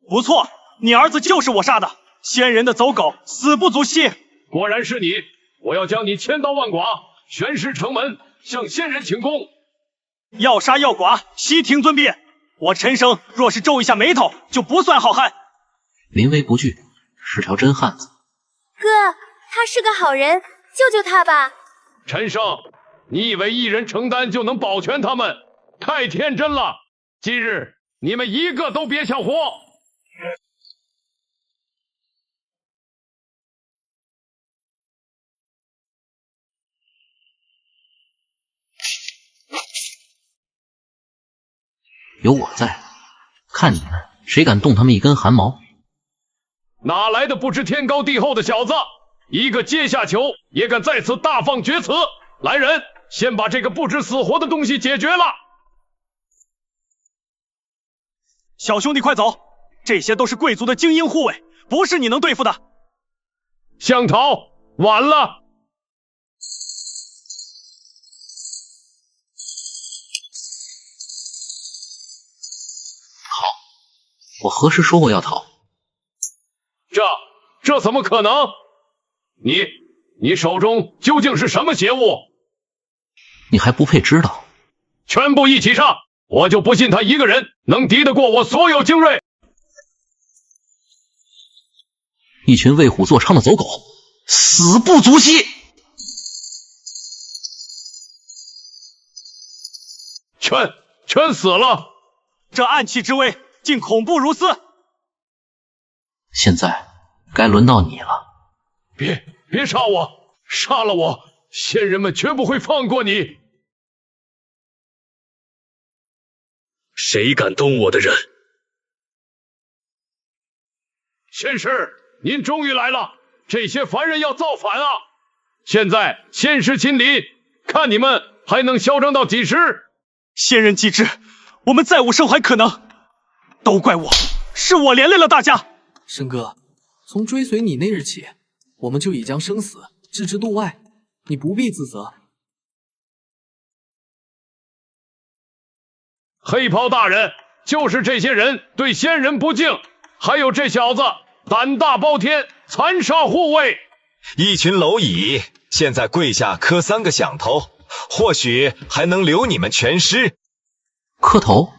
Speaker 18: 不错，你儿子就是我杀的，仙人的走狗，死不足惜。
Speaker 13: 果然是你，我要将你千刀万剐，悬尸城门，向仙人请功。
Speaker 18: 要杀要剐，悉听尊便。我陈生若是皱一下眉头，就不算好汉。
Speaker 1: 临危不惧，是条真汉子。
Speaker 10: 哥，他是个好人，救救他吧。
Speaker 13: 陈胜，你以为一人承担就能保全他们？太天真了！今日你们一个都别想活！
Speaker 1: 有我在，看你们谁敢动他们一根汗毛！
Speaker 13: 哪来的不知天高地厚的小子？一个阶下囚也敢在此大放厥词！来人，先把这个不知死活的东西解决了！
Speaker 18: 小兄弟快走，这些都是贵族的精英护卫，不是你能对付的。
Speaker 13: 向逃，晚了！
Speaker 1: 我何时说过要逃？
Speaker 13: 这怎么可能？你手中究竟是什么邪物？
Speaker 1: 你还不配知道。
Speaker 13: 全部一起上，我就不信他一个人能敌得过我所有精锐。
Speaker 1: 一群为虎作伥的走狗，死不足惜。
Speaker 13: 全死了！
Speaker 18: 这暗器之威，竟恐怖如斯！
Speaker 1: 现在该轮到你了。
Speaker 13: 别杀我！杀了我，仙人们绝不会放过你！
Speaker 17: 谁敢动我的人？
Speaker 13: 仙师，您终于来了！这些凡人要造反啊！现在仙师亲临，看你们还能嚣张到几时？
Speaker 18: 仙人既至，我们再无生还可能。都怪我，是我连累了大家。
Speaker 12: 申哥，从追随你那日起，我们就已将生死置之度外，你不必自责。
Speaker 13: 黑袍大人，就是这些人对仙人不敬，还有这小子胆大包天，残杀护卫。
Speaker 5: 一群蝼蚁，现在跪下磕3个响头，或许还能留你们全尸。
Speaker 1: 磕头？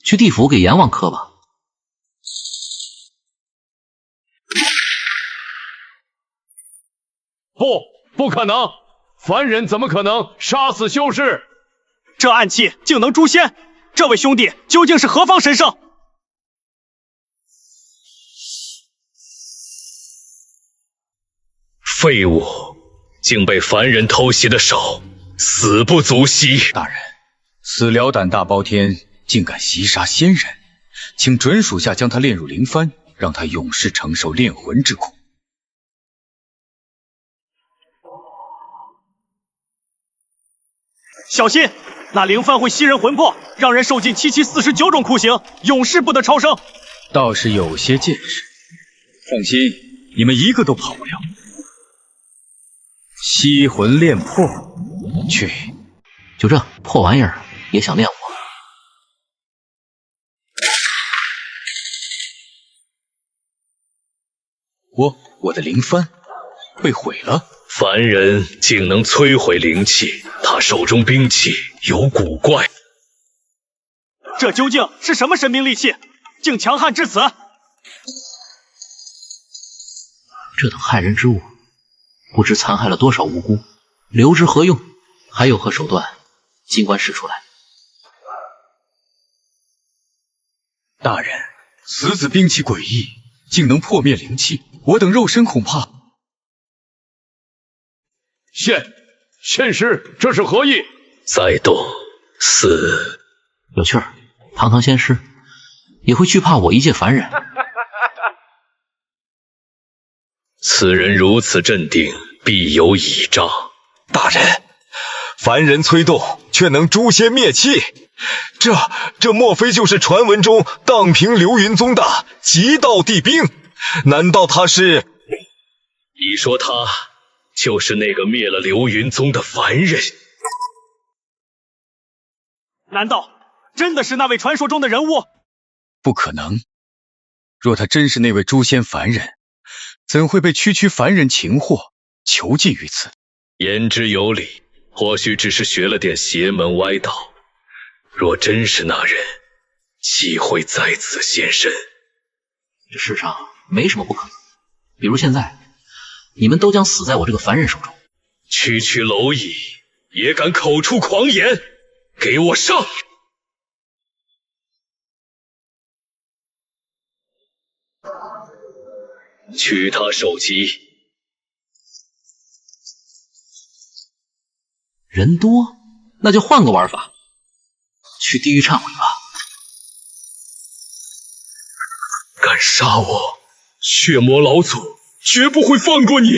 Speaker 1: 去地府给阎王磕吧。
Speaker 13: 不可能！凡人怎么可能杀死修士？
Speaker 18: 这暗器竟能诛仙，这位兄弟究竟是何方神圣？
Speaker 17: 废物，竟被凡人偷袭的手，死不足惜。
Speaker 4: 大人，此辽胆大包天，竟敢袭杀仙人，请准属下将他炼入灵幡，让他永世承受炼魂之苦。
Speaker 18: 小心，那灵幡会吸人魂魄，让人受尽749种酷刑，永世不得超生。
Speaker 4: 倒是有些见识。放心，你们一个都跑不了。吸魂炼魄，去！
Speaker 1: 就这破玩意儿也想炼我？
Speaker 4: 我的灵幡被毁了。
Speaker 17: 凡人竟能摧毁灵气，他手中兵器有古怪。
Speaker 18: 这究竟是什么神兵利器，竟强悍至此？
Speaker 1: 这等害人之物，不知残害了多少无辜，留之何用？还有何手段，尽管使出来。
Speaker 4: 大人，此子兵器诡异，竟能破灭灵气，我等肉身恐怕……
Speaker 13: 仙师，这是何意？
Speaker 17: 再动，死！
Speaker 1: 有趣儿，堂堂仙师也会惧怕我一介凡人？
Speaker 17: 此人如此镇定，必有倚仗。
Speaker 5: 大人，凡人催动，却能诛仙灭气，这莫非就是传闻中荡平流云宗的极道帝兵？难道他是？
Speaker 17: 你说他就是那个灭了流云宗的凡人？
Speaker 18: 难道真的是那位传说中的人物？
Speaker 4: 不可能！若他真是那位诛仙凡人，怎会被区区凡人擒获，囚禁于此？
Speaker 17: 言之有理，或许只是学了点邪门歪道。若真是那人，岂会在此现身？
Speaker 1: 这世上没什么不可能，比如现在，你们都将死在我这个凡人手中。
Speaker 17: 区区蝼蚁也敢口出狂言，给我上！取他首级。
Speaker 1: 人多，那就换个玩法，去地狱忏悔吧。
Speaker 17: 敢杀我，血魔老祖绝不会放过你！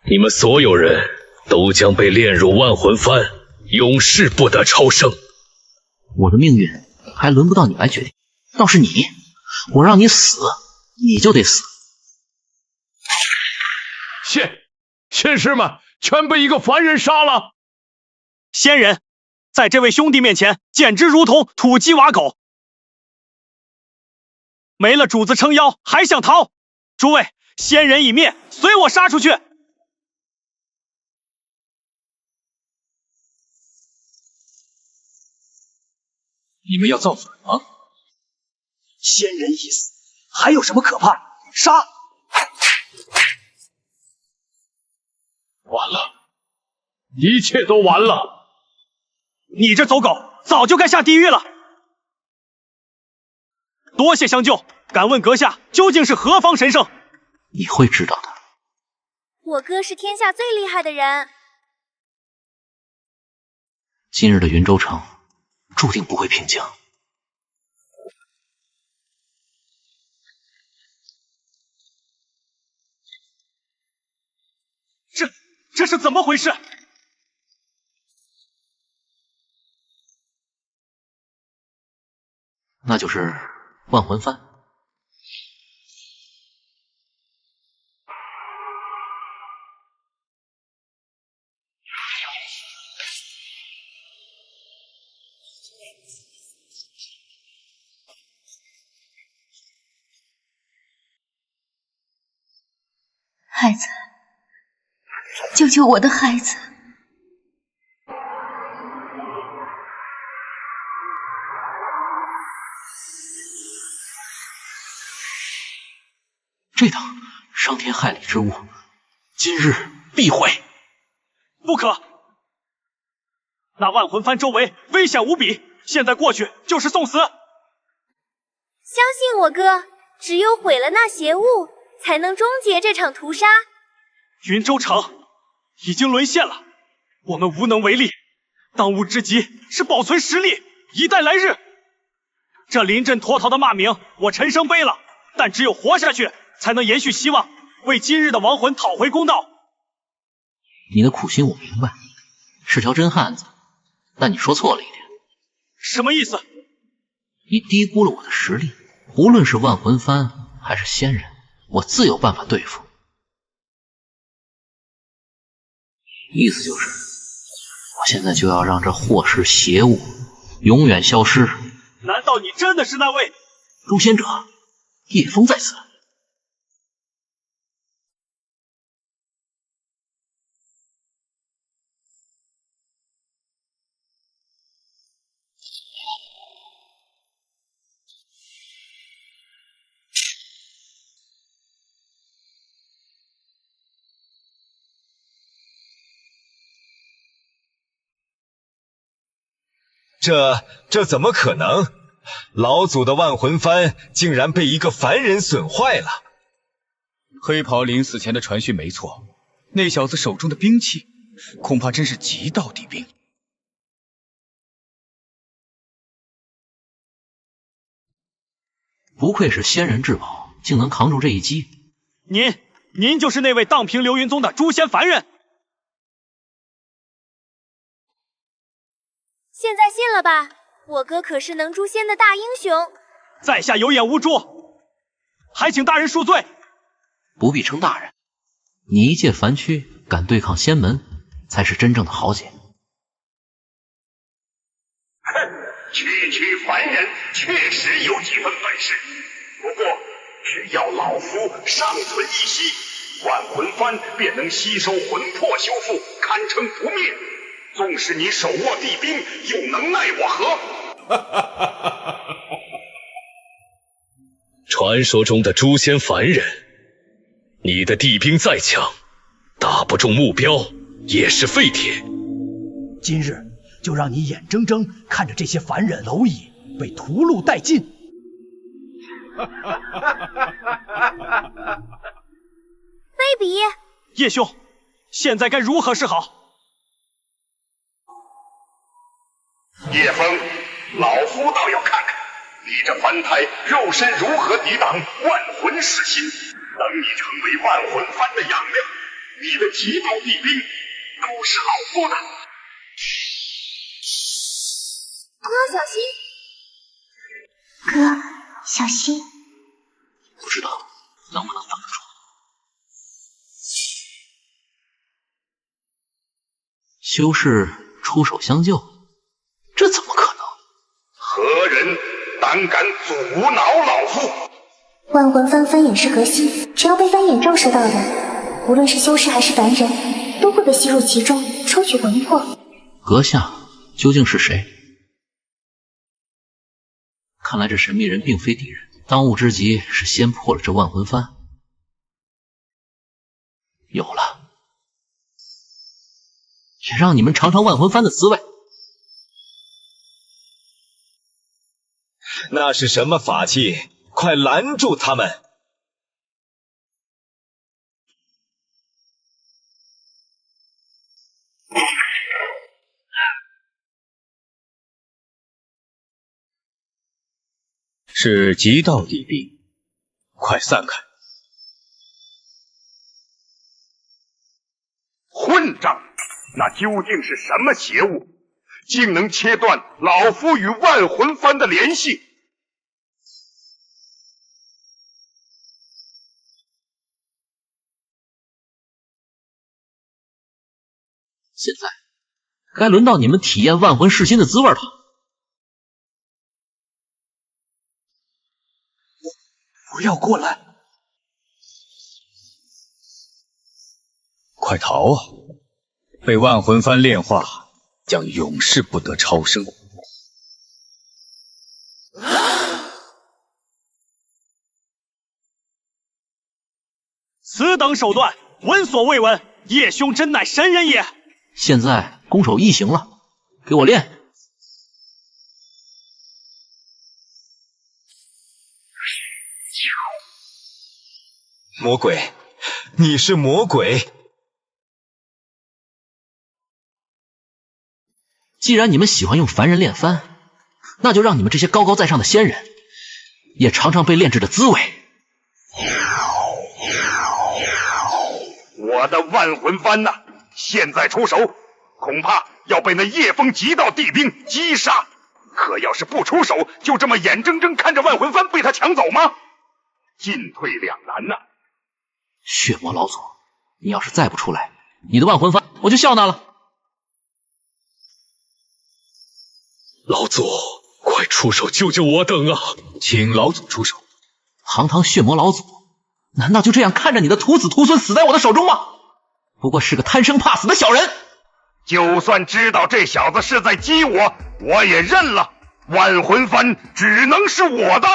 Speaker 17: 你们所有人都将被炼入万魂幡，永世不得超生。
Speaker 1: 我的命运还轮不到你来决定，倒是你，我让你死，你就得死。
Speaker 13: 仙师们全被一个凡人杀了。
Speaker 18: 仙人在这位兄弟面前简直如同土鸡瓦狗，没了主子撑腰还想逃？诸位，仙人已灭，随我杀出去！
Speaker 4: 你们要造反吗？
Speaker 18: 仙人已死，还有什么可怕？杀！
Speaker 13: 完了，一切都完了！
Speaker 18: 你这走狗，早就该下地狱了！多谢相救，敢问阁下究竟是何方神圣？
Speaker 1: 你会知道的。
Speaker 10: 我哥是天下最厉害的人。
Speaker 1: 今日的云州城注定不会平静。
Speaker 18: 这是怎么回事？
Speaker 1: 那就是万魂幡。
Speaker 22: 孩子，救救我的孩子！
Speaker 1: 这等伤天害理之物，今日必毁！
Speaker 18: 不可！那万魂幡周围危险无比，现在过去就是送死。
Speaker 10: 相信我哥，只有毁了那邪物，才能终结这场屠杀。
Speaker 18: 云州城已经沦陷了，我们无能为力。当务之急是保存实力，以待来日。这临阵脱逃的骂名，我陈生背了，但只有活下去，才能延续希望，为今日的亡魂讨回公道。
Speaker 1: 你的苦心我明白，是条真汉子，但你说错了一点。
Speaker 18: 什么意思？
Speaker 1: 你低估了我的实力，无论是万魂幡还是仙人，我自有办法对付。意思就是，我现在就要让这祸事邪物永远消失。
Speaker 18: 难道你真的是那位
Speaker 1: 诛仙者？叶枫在此。
Speaker 5: 这怎么可能？老祖的万魂幡竟然被一个凡人损坏了。
Speaker 4: 黑袍临死前的传讯没错，那小子手中的兵器恐怕真是极道地兵。
Speaker 1: 不愧是仙人至宝，竟能扛住这一击。
Speaker 18: 您就是那位荡平流云宗的诛仙凡人？
Speaker 10: 现在信了吧？我哥可是能诛仙的大英雄。
Speaker 18: 在下有眼无珠，还请大人恕罪。
Speaker 1: 不必称大人，你一介凡躯，敢对抗仙门，才是真正的豪杰。
Speaker 9: 区凡人确实有几分本事，不过只要老夫尚存一息，万魂幡便能吸收魂魄修复，堪称不灭。纵使你手握地兵，又能奈我何？
Speaker 17: 传说中的诛仙凡人，你的地兵再强，打不中目标也是废铁。
Speaker 18: 今日就让你眼睁睁看着这些凡人蝼蚁被屠戮殆尽。
Speaker 10: 卑鄙！
Speaker 18: 叶兄，现在该如何是好？
Speaker 9: 叶枫，老夫倒要看看你这凡胎肉身如何抵挡万魂噬心。等你成为万魂幡的养料，你的极道地兵都是老夫的。
Speaker 6: 哥，小心！哥，小心！
Speaker 1: 不知道能不能防得住。修士出手相救，这怎么可能？
Speaker 9: 何人胆敢阻挠老夫？
Speaker 6: 万魂幡翻眼是核心，只要被翻眼照射到的，无论是修士还是凡人，都会被吸入其中，抽取魂魄。
Speaker 1: 阁下究竟是谁？看来这神秘人并非敌人，当务之急是先破了这万魂幡。有了，也让你们尝尝万魂幡的滋味。
Speaker 5: 那是什么法器？快拦住他们！
Speaker 4: 是极道地兵，快散开！
Speaker 9: 混账！那究竟是什么邪物，竟能切断老夫与万魂幡的联系？
Speaker 1: 现在该轮到你们体验万魂噬心的滋味了。
Speaker 18: 不要过来！
Speaker 4: 快逃啊！被万魂幡炼化，将永世不得超生。
Speaker 18: 此等手段，闻所未闻。叶兄真乃神人也！
Speaker 1: 现在攻守一行了，给我练！
Speaker 5: 魔鬼，你是魔鬼！
Speaker 1: 既然你们喜欢用凡人炼幡，那就让你们这些高高在上的仙人也尝尝被炼制的滋味。
Speaker 9: 我的万魂幡呐，现在出手，恐怕要被那叶枫极道地兵击杀。可要是不出手，就这么眼睁睁看着万魂幡被他抢走吗？进退两难呐！
Speaker 1: 血魔老祖，你要是再不出来，你的万魂幡我就笑纳了。
Speaker 17: 老祖，快出手救救我等啊！
Speaker 4: 请老祖出手，
Speaker 1: 堂堂血魔老祖，难道就这样看着你的徒子徒孙死在我的手中吗？不过是个贪生怕死的小人。
Speaker 9: 就算知道这小子是在激我，我也认了。万魂幡只能是我的。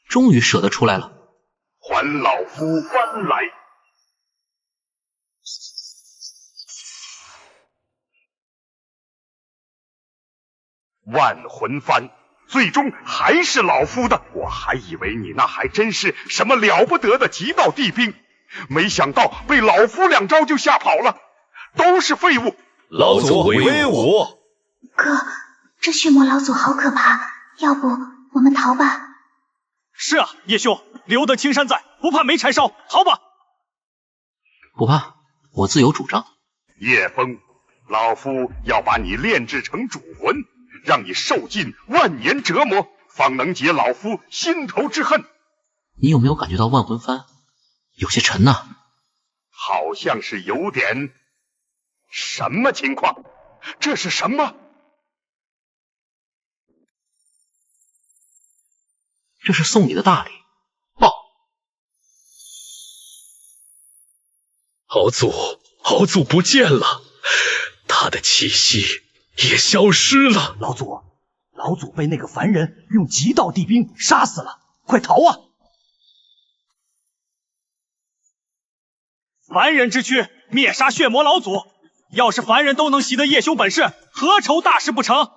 Speaker 1: 终于舍得出来了。
Speaker 9: 还老夫幡来。万魂幡最终还是老夫的，我还以为你那还真是什么了不得的极道地兵，没想到被老夫2招就吓跑了，都是废物。
Speaker 17: 老祖威武！
Speaker 6: 哥，这血魔老祖好可怕，要不我们逃吧？
Speaker 18: 是啊，叶兄，留得青山在，不怕没柴烧，逃吧！
Speaker 1: 不怕，我自有主张。
Speaker 9: 叶枫，老夫要把你炼制成主魂，让你受尽万年折磨，方能解老夫心头之恨。
Speaker 1: 你有没有感觉到万魂幡有些沉呐？
Speaker 9: 好像是有点……什么情况？这是什么？
Speaker 1: 这是送你的大礼。报！
Speaker 17: 豪祖不见了，他的气息也消失了。
Speaker 18: 老祖被那个凡人用极道地兵杀死了，快逃啊！凡人之躯灭杀血魔老祖，要是凡人都能习得叶兄本事，何愁大事不成？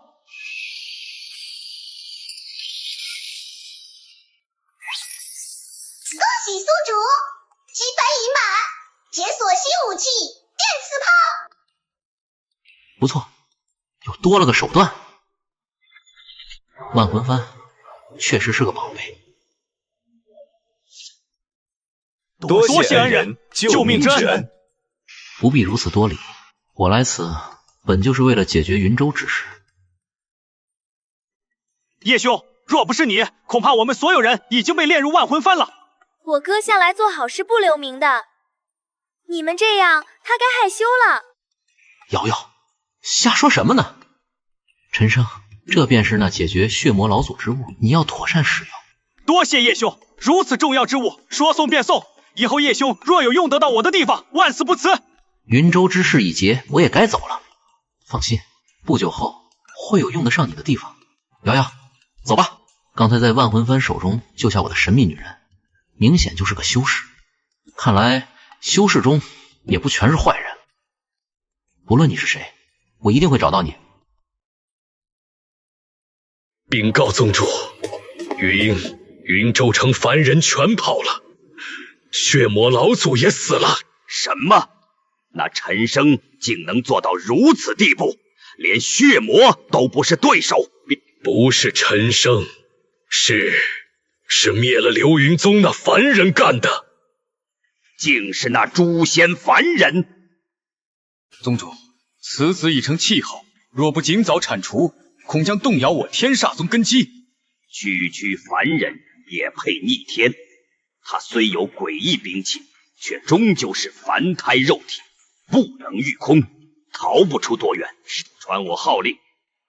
Speaker 18: 恭
Speaker 6: 喜宿主，积分已满，解锁新武器电磁炮。
Speaker 1: 不错，又多了个手段。万魂幡确实是个宝贝。
Speaker 5: 多谢恩人救命之恩。
Speaker 1: 不必如此多礼，我来此本就是为了解决云州之事。
Speaker 18: 叶兄，若不是你，恐怕我们所有人已经被炼入万魂幡了。
Speaker 10: 我哥向来做好事不留名的，你们这样，他该害羞了。
Speaker 1: 瑶瑶，瞎说什么呢？陈生，这便是那解决血魔老祖之物，你要妥善使用。
Speaker 18: 多谢叶兄，如此重要之物，说送便送。以后叶兄若有用得到我的地方，万死不辞。
Speaker 1: 云州之事已结，我也该走了。放心，不久后会有用得上你的地方。瑶瑶，走吧。刚才在万魂幡手中救下我的神秘女人，明显就是个修士。看来修士中也不全是坏人。不论你是谁，我一定会找到你。
Speaker 17: 禀告宗主，云州城凡人全跑了，血魔老祖也死了。
Speaker 21: 什么？那陈生竟能做到如此地步，连血魔都不是对手。
Speaker 17: 不是陈生，是灭了流云宗那凡人干的。
Speaker 21: 竟是那诛仙凡人。
Speaker 4: 宗主，此子已成气候，若不尽早铲除，恐将动摇我天煞宗根基。
Speaker 21: 区凡人也配逆天？他虽有诡异兵器，却终究是凡胎肉体，不能御空，逃不出多远。传我号令，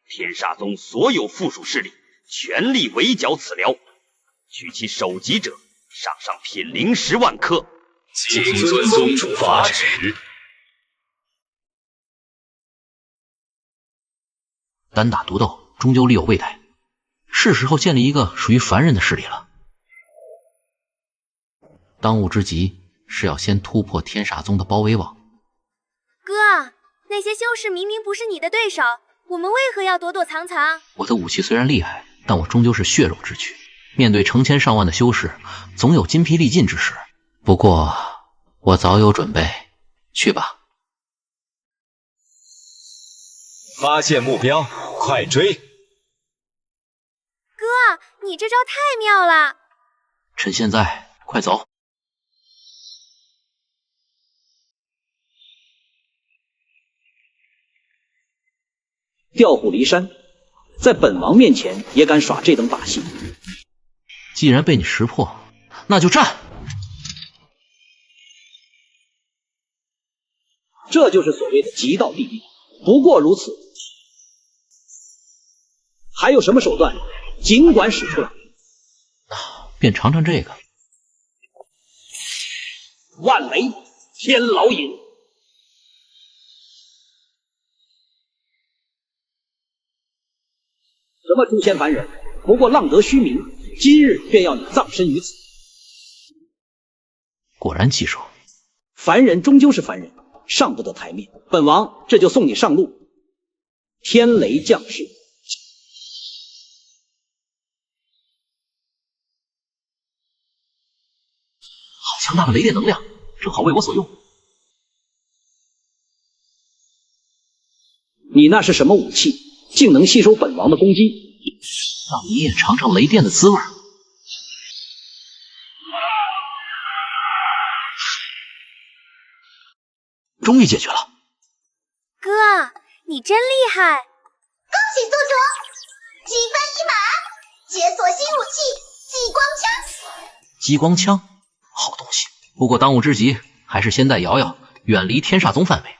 Speaker 21: 天煞宗所有附属势力全力围剿此寮，取其首级者，赏品灵10万颗。
Speaker 17: 谨遵宗主法旨。
Speaker 1: 单打独斗，终究力有未逮，是时候建立一个属于凡人的势力了。当务之急是要先突破天煞宗的包围网。
Speaker 10: 哥，那些修士明明不是你的对手，我们为何要躲躲藏藏？
Speaker 1: 我的武器虽然厉害，但我终究是血肉之躯，面对成千上万的修士，总有筋疲力尽之时。不过我早有准备，去吧。
Speaker 5: 发现目标，快追！
Speaker 10: 哥，你这招太妙了！
Speaker 1: 趁现在，快走！
Speaker 14: 调虎离山，在本王面前也敢耍这等把戏？
Speaker 1: 既然被你识破，那就战！
Speaker 14: 这就是所谓的极道地兵，不过如此。还有什么手段，尽管使出来。
Speaker 1: 便尝尝这个。
Speaker 14: 万雷天牢引。什么诛仙凡人，不过浪得虚名，今日便要你葬身于此。
Speaker 1: 果然棘手。
Speaker 14: 凡人终究是凡人，上不得台面。本王这就送你上路。天雷降世。
Speaker 1: 好强大的雷电能量，正好为我所用。
Speaker 14: 你那是什么武器，竟能吸收本王的攻击？
Speaker 1: 让你也尝尝雷电的滋味。终于解决了。
Speaker 10: 哥，你真厉害！
Speaker 6: 恭喜宿主，积分1满，解锁新武器激光枪。
Speaker 1: 激光枪，好东西。不过当务之急还是先带瑶瑶远离天煞宗范围。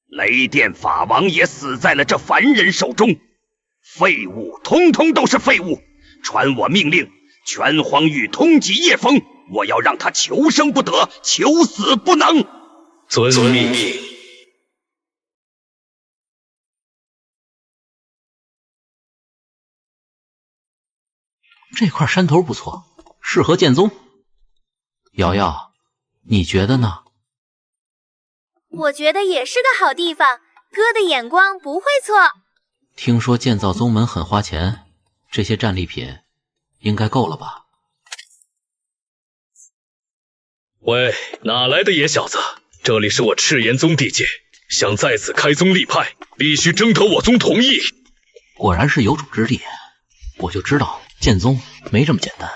Speaker 9: 雷电法王也死在了这凡人手中，废物，通通都是废物！传我命令，拳皇玉通缉叶枫，我要让他求生不得，求死不能。
Speaker 17: 遵命。
Speaker 1: 这块山头不错，适合剑宗。瑶瑶，你觉得呢？
Speaker 10: 我觉得也是个好地方，哥的眼光不会错。
Speaker 1: 听说建造宗门很花钱，这些战利品应该够了吧？
Speaker 17: 喂，哪来的野小子？这里是我赤炎宗地界，想在此开宗立派，必须征得我宗同意。
Speaker 1: 果然是有主之地，我就知道建宗没这么简单。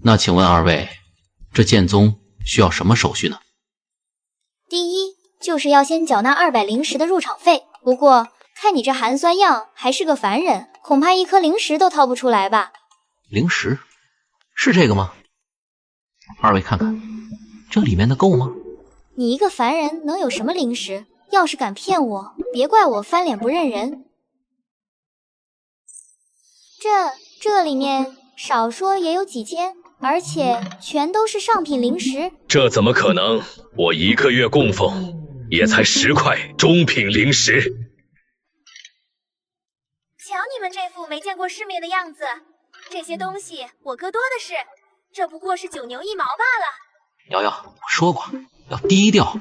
Speaker 1: 那请问二位，这建宗需要什么手续呢？
Speaker 10: 第一，就是要先缴纳200灵石的入场费。不过看你这寒酸样，还是个凡人，恐怕1颗灵石都掏不出来吧？
Speaker 1: 灵石？是这个吗？二位看看，这里面的够吗？
Speaker 10: 你一个凡人能有什么灵石？要是敢骗我，别怪我翻脸不认人。这里面少说也有几千，而且全都是上品灵石。
Speaker 17: 这怎么可能？我1个月供奉也才10块中品灵石。
Speaker 10: 瞧你们这副没见过世面的样子，这些东西我哥多的是，这不过是9牛1毛罢了。
Speaker 1: 瑶瑶，我说过要低调。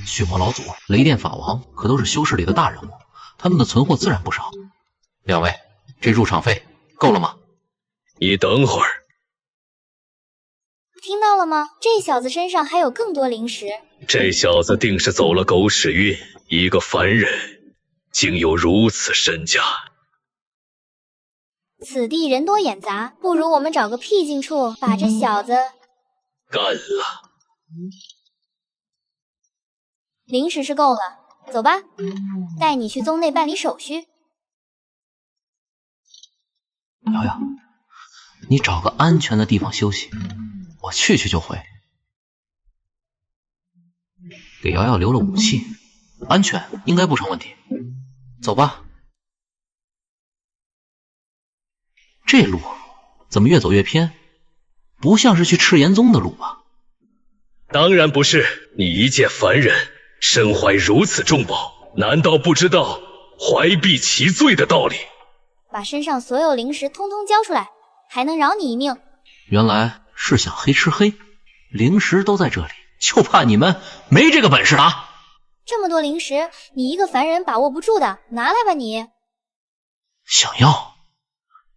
Speaker 1: 血魔老祖、雷电法王可都是修士里的大人物，他们的存货自然不少。两位，这入场费够了吗？
Speaker 17: 你等会儿。
Speaker 10: 听到了吗？这小子身上还有更多灵石。
Speaker 17: 这小子定是走了狗屎运，一个凡人竟有如此身价。
Speaker 10: 此地人多眼杂，不如我们找个僻静处把这小子
Speaker 17: 干了。
Speaker 10: 灵石是够了，走吧，带你去宗内办理手续。
Speaker 1: 瑶瑶，你找个安全的地方休息，我去就回。给瑶瑶留了武器，安全应该不成问题。走吧。这路怎么越走越偏？不像是去赤炎宗的路吧？
Speaker 17: 当然不是，你一介凡人，身怀如此重宝，难道不知道怀璧其罪的道理？
Speaker 10: 把身上所有灵石通通交出来，还能饶你一命。
Speaker 1: 原来是想黑吃黑，灵石都在这里，就怕你们没这个本事拿。
Speaker 10: 这么多灵石，你一个凡人把握不住的，拿来吧你。
Speaker 1: 想要，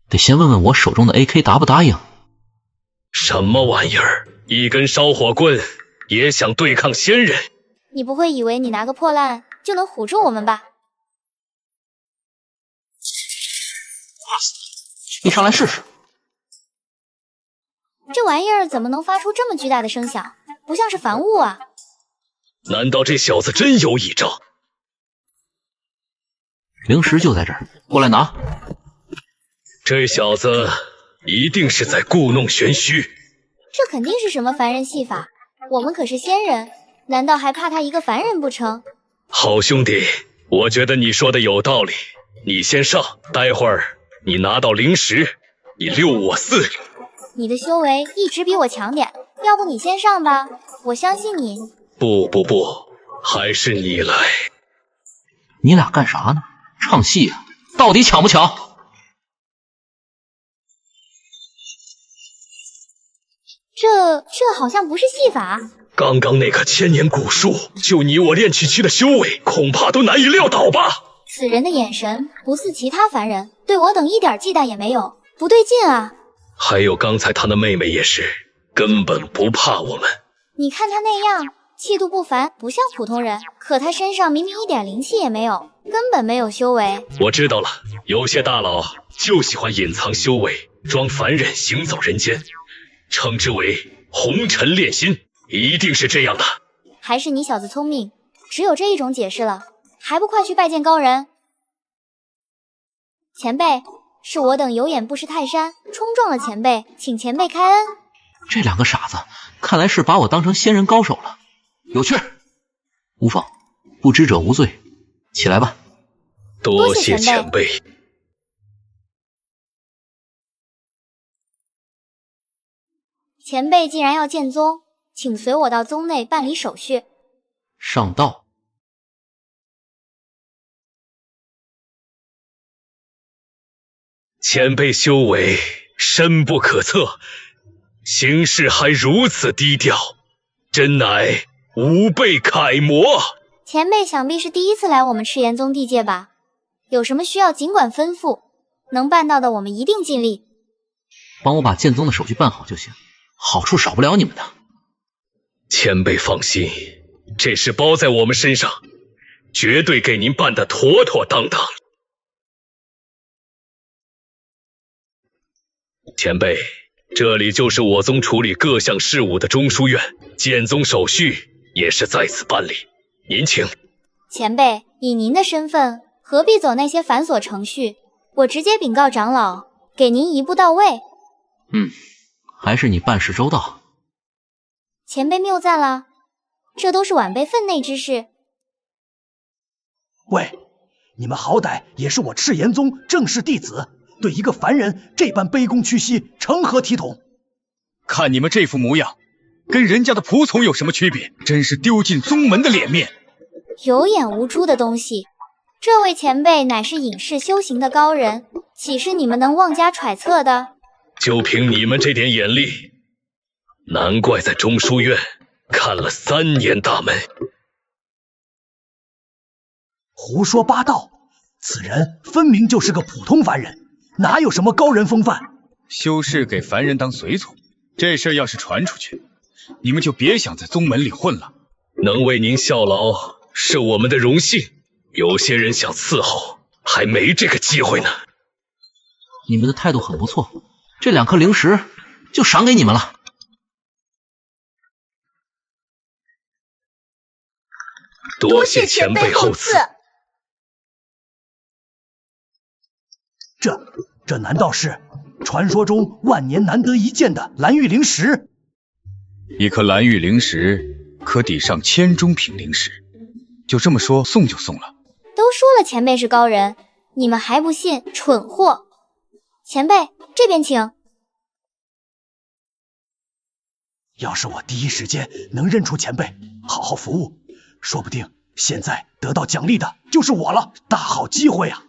Speaker 1: 得先问问我手中的 AK 答不答应。
Speaker 17: 什么玩意儿？一根烧火棍也想对抗仙人？
Speaker 10: 你不会以为你拿个破烂就能唬住我们吧？
Speaker 1: 你上来试试。
Speaker 10: 这玩意儿怎么能发出这么巨大的声响？不像是凡物啊！
Speaker 17: 难道这小子真有倚仗？
Speaker 1: 灵石就在这儿，过来拿。
Speaker 17: 这小子一定是在故弄玄虚。
Speaker 10: 这肯定是什么凡人戏法，我们可是仙人，难道还怕他一个凡人不成？
Speaker 17: 好兄弟，我觉得你说的有道理，你先上，待会儿你拿到灵石，你6我4。
Speaker 10: 你的修为一直比我强点，要不你先上吧，我相信你。
Speaker 17: 不，还是你来。
Speaker 1: 你俩干啥呢？唱戏啊？到底巧不巧？
Speaker 10: 这好像不是戏法。
Speaker 17: 刚刚那棵千年古树，就你我练区的修为，恐怕都难以撂倒吧。
Speaker 10: 此人的眼神不似其他凡人，对我等一点忌惮也没有，不对劲啊。
Speaker 17: 还有刚才他的妹妹也是，根本不怕我们。
Speaker 10: 你看他那样，气度不凡，不像普通人，可他身上明明一点灵气也没有，根本没有修为。
Speaker 17: 我知道了，有些大佬就喜欢隐藏修为，装凡人行走人间，称之为红尘炼心，一定是这样的。
Speaker 10: 还是你小子聪明，只有这一种解释了，还不快去拜见高人？前辈，是我等有眼不识泰山，冲撞了前辈，请前辈开恩。
Speaker 1: 这两个傻子看来是把我当成仙人高手了，有趣。无妨，不知者无罪，起来吧。
Speaker 17: 多谢前辈。
Speaker 10: 前辈既然要见宗，请随我到宗内办理手续。
Speaker 1: 上道。
Speaker 17: 前辈修为深不可测，行事还如此低调，真乃吾辈楷模。
Speaker 10: 前辈想必是第一次来我们赤炎宗地界吧？有什么需要尽管吩咐，能办到的我们一定尽力。
Speaker 1: 帮我把剑宗的手续办好就行，好处少不了你们的。
Speaker 17: 前辈放心，这事包在我们身上，绝对给您办得妥妥当当。前辈，这里就是我宗处理各项事务的中书院，剑宗手续也是在此办理，您请。
Speaker 10: 前辈，以您的身份，何必走那些繁琐程序？我直接禀告长老，给您一步到位。
Speaker 1: 还是你办事周到。
Speaker 10: 前辈谬赞了，这都是晚辈分内之事。
Speaker 18: 喂，你们好歹也是我赤炎宗正式弟子，对一个凡人这般卑躬屈膝，成何体统？
Speaker 4: 看你们这副模样，跟人家的仆从有什么区别？真是丢尽宗门的脸面。
Speaker 10: 有眼无珠的东西，这位前辈乃是隐世修行的高人，岂是你们能妄加揣测的？
Speaker 17: 就凭你们这点眼力，难怪在中书院看了3年大门。
Speaker 18: 胡说八道！此人分明就是个普通凡人，哪有什么高人风范？
Speaker 4: 修士给凡人当随从，这事要是传出去，你们就别想在宗门里混了。
Speaker 17: 能为您效劳是我们的荣幸，有些人想伺候，还没这个机会呢。
Speaker 1: 你们的态度很不错，这2颗灵石就赏给你们了。
Speaker 17: 多谢前辈厚赐。
Speaker 18: 这难道是传说中万年难得一见的蓝玉灵石？
Speaker 4: 一颗蓝玉灵石可抵上1000中品灵石，就这么说送就送了。
Speaker 10: 都说了前辈是高人，你们还不信，蠢货！前辈，这边请。
Speaker 18: 要是我第一时间能认出前辈，好好服务，说不定现在得到奖励的就是我了，大好机会啊！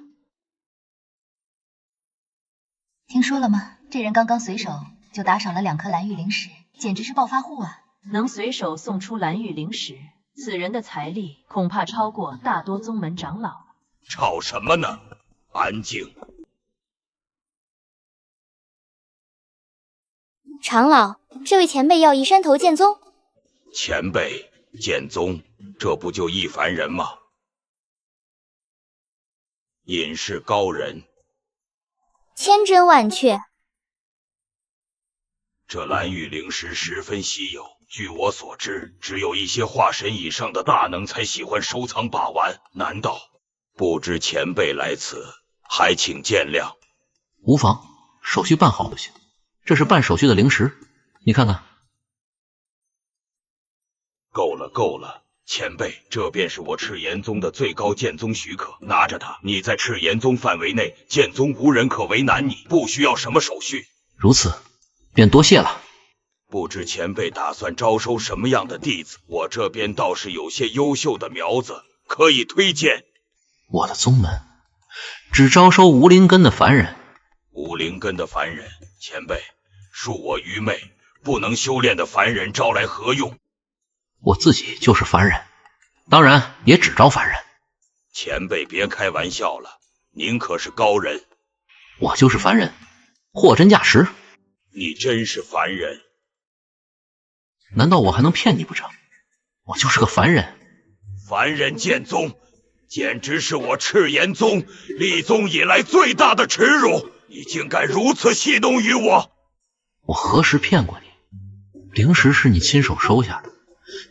Speaker 22: 听说了吗？这人刚刚随手就打赏了2颗蓝玉灵石，简直是暴发户啊！
Speaker 3: 能随手送出蓝玉灵石，此人的财力恐怕超过大多宗门长老。
Speaker 9: 吵什么呢？安静！
Speaker 10: 长老，这位前辈要移山头剑宗。
Speaker 9: 前辈，剑宗，这不就一凡人吗？隐世高人。
Speaker 10: 千真万确。
Speaker 9: 这蓝玉灵石十分稀有，据我所知，只有一些化神以上的大能才喜欢收藏把玩。难道不知前辈来此，还请见谅。
Speaker 1: 无妨，手续办好就行。这是办手续的灵石，你看看。
Speaker 9: 够了够了，前辈，这便是我赤炎宗的最高剑宗许可，拿着它，你在赤炎宗范围内，剑宗无人可为难你，不需要什么手续。
Speaker 1: 如此，便多谢了。
Speaker 9: 不知前辈打算招收什么样的弟子？我这边倒是有些优秀的苗子可以推荐。
Speaker 1: 我的宗门只招收无灵根的凡人。
Speaker 9: 无灵根的凡人，前辈，恕我愚昧，不能修炼的凡人招来何用？
Speaker 1: 我自己就是凡人，当然也只招凡人。
Speaker 9: 前辈别开玩笑了，您可是高人。
Speaker 1: 我就是凡人，货真价实。
Speaker 9: 你真是凡人？
Speaker 1: 难道我还能骗你不成？我就是个凡人。
Speaker 9: 凡人剑宗，简直是我赤炎宗立宗以来最大的耻辱！你竟敢如此戏弄于我！
Speaker 1: 我何时骗过你？灵石是你亲手收下的，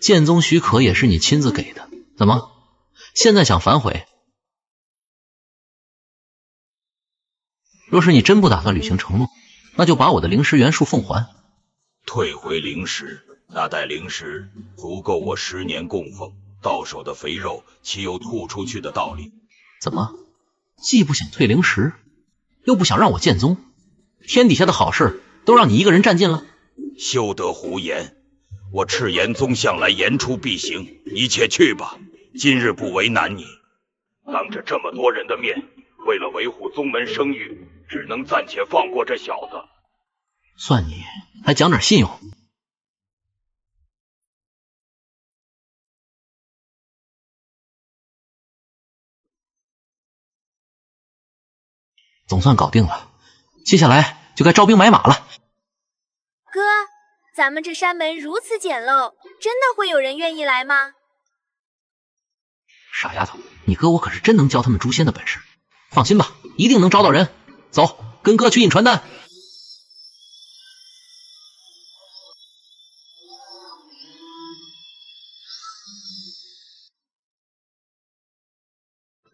Speaker 1: 剑宗许可也是你亲自给的，怎么现在想反悔？若是你真不打算履行承诺，那就把我的灵石原数奉还。
Speaker 9: 退回灵石，那袋灵石足够我10年供奉，到手的肥肉岂有吐出去的道理？
Speaker 1: 怎么既不想退灵石，又不想让我剑宗？天底下的好事都让你一个人占尽了？
Speaker 9: 休得胡言！我赤炎宗向来言出必行，你且去吧，今日不为难你。当着这么多人的面，为了维护宗门声誉，只能暂且放过这小子。
Speaker 1: 算你还讲点信用。总算搞定了，接下来就该招兵买马了。
Speaker 15: 哥，咱们这山门如此简陋，真的会有人愿意来吗？
Speaker 1: 傻丫头，你哥我可是真能教他们诛仙的本事，放心吧，一定能招到人。走，跟哥去印传单。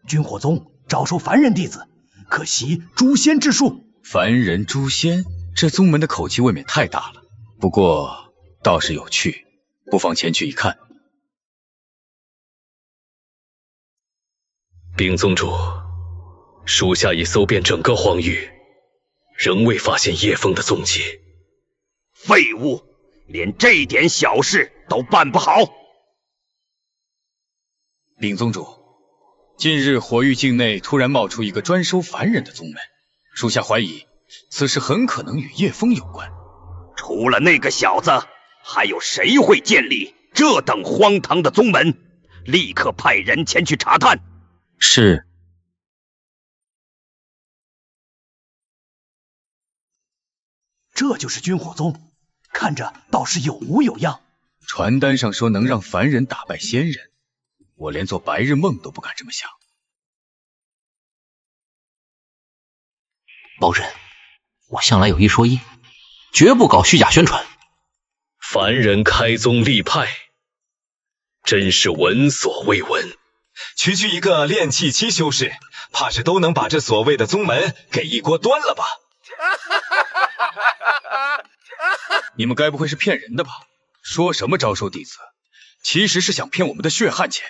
Speaker 18: 军火宗招收凡人弟子，可习诛仙之术。
Speaker 4: 凡人诛仙，这宗门的口气未免太大了。不过倒是有趣，不妨前去一看。
Speaker 17: 禀宗主，属下已搜遍整个荒域，仍未发现叶枫的踪迹。
Speaker 21: 废物，连这点小事都办不好。
Speaker 4: 禀宗主，近日火域境内突然冒出一个专收凡人的宗门，属下怀疑此事很可能与叶枫有关。
Speaker 21: 除了那个小子，还有谁会建立这等荒唐的宗门？立刻派人前去查探。
Speaker 4: 是。
Speaker 18: 这就是军火宗，看着倒是有模有样。
Speaker 4: 传单上说能让凡人打败仙人，我连做白日梦都不敢这么想。
Speaker 1: 包拯，我向来有一说一，绝不搞虚假宣传。
Speaker 17: 凡人开宗立派，真是闻所未闻。
Speaker 5: 区区一个炼气期修士，怕是都能把这所谓的宗门给一锅端了吧？
Speaker 4: 你们该不会是骗人的吧？说什么招收弟子，其实是想骗我们的血汗钱。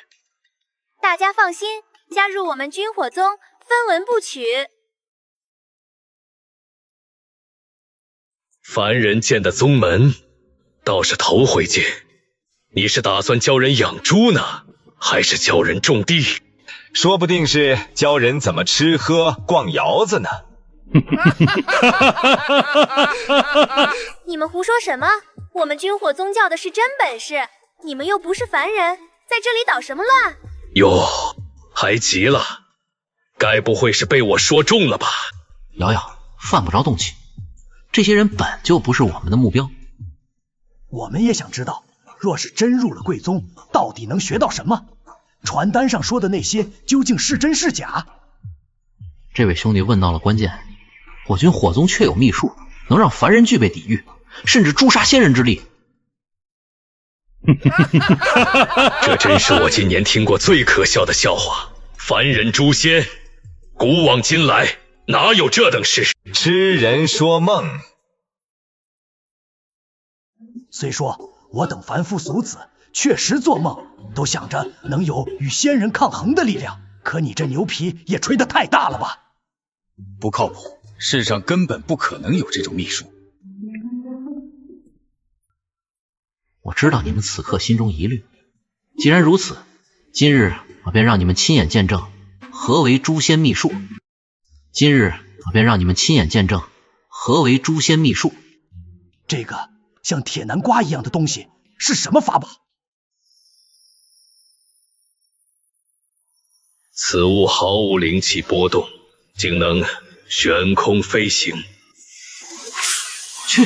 Speaker 15: 大家放心，加入我们军火宗，分文不取。
Speaker 17: 凡人建的宗门，倒是头回见。你是打算教人养猪呢，还是教人种地？
Speaker 5: 说不定是教人怎么吃喝逛窑子呢。
Speaker 15: 你们胡说什么？我们军火宗教的是真本事，你们又不是凡人，在这里捣什么乱？
Speaker 17: 哟，还急了？该不会是被我说中了吧？
Speaker 1: 瑶瑶，犯不着动气，这些人本就不是我们的目标。
Speaker 18: 我们也想知道，若是真入了贵宗，到底能学到什么？传单上说的那些究竟是真是假？
Speaker 1: 这位兄弟问到了关键，我军火宗确有秘术，能让凡人具备抵御，甚至诛杀仙人之力。
Speaker 17: 这真是我今年听过最可笑的笑话。凡人诛仙，古往今来哪有这等事？
Speaker 5: 痴人说梦。
Speaker 18: 虽说我等凡夫俗子确实做梦都想着能有与仙人抗衡的力量，可你这牛皮也吹得太大了吧？
Speaker 4: 不靠谱，世上根本不可能有这种秘术。
Speaker 1: 我知道你们此刻心中疑虑，既然如此，今日我便让你们亲眼见证何为诛仙秘术。今日我便让你们亲眼见证何为诛仙秘术。
Speaker 18: 这个像铁南瓜一样的东西是什么法宝？
Speaker 17: 此物毫无灵气波动，竟能悬空飞行。
Speaker 1: 去！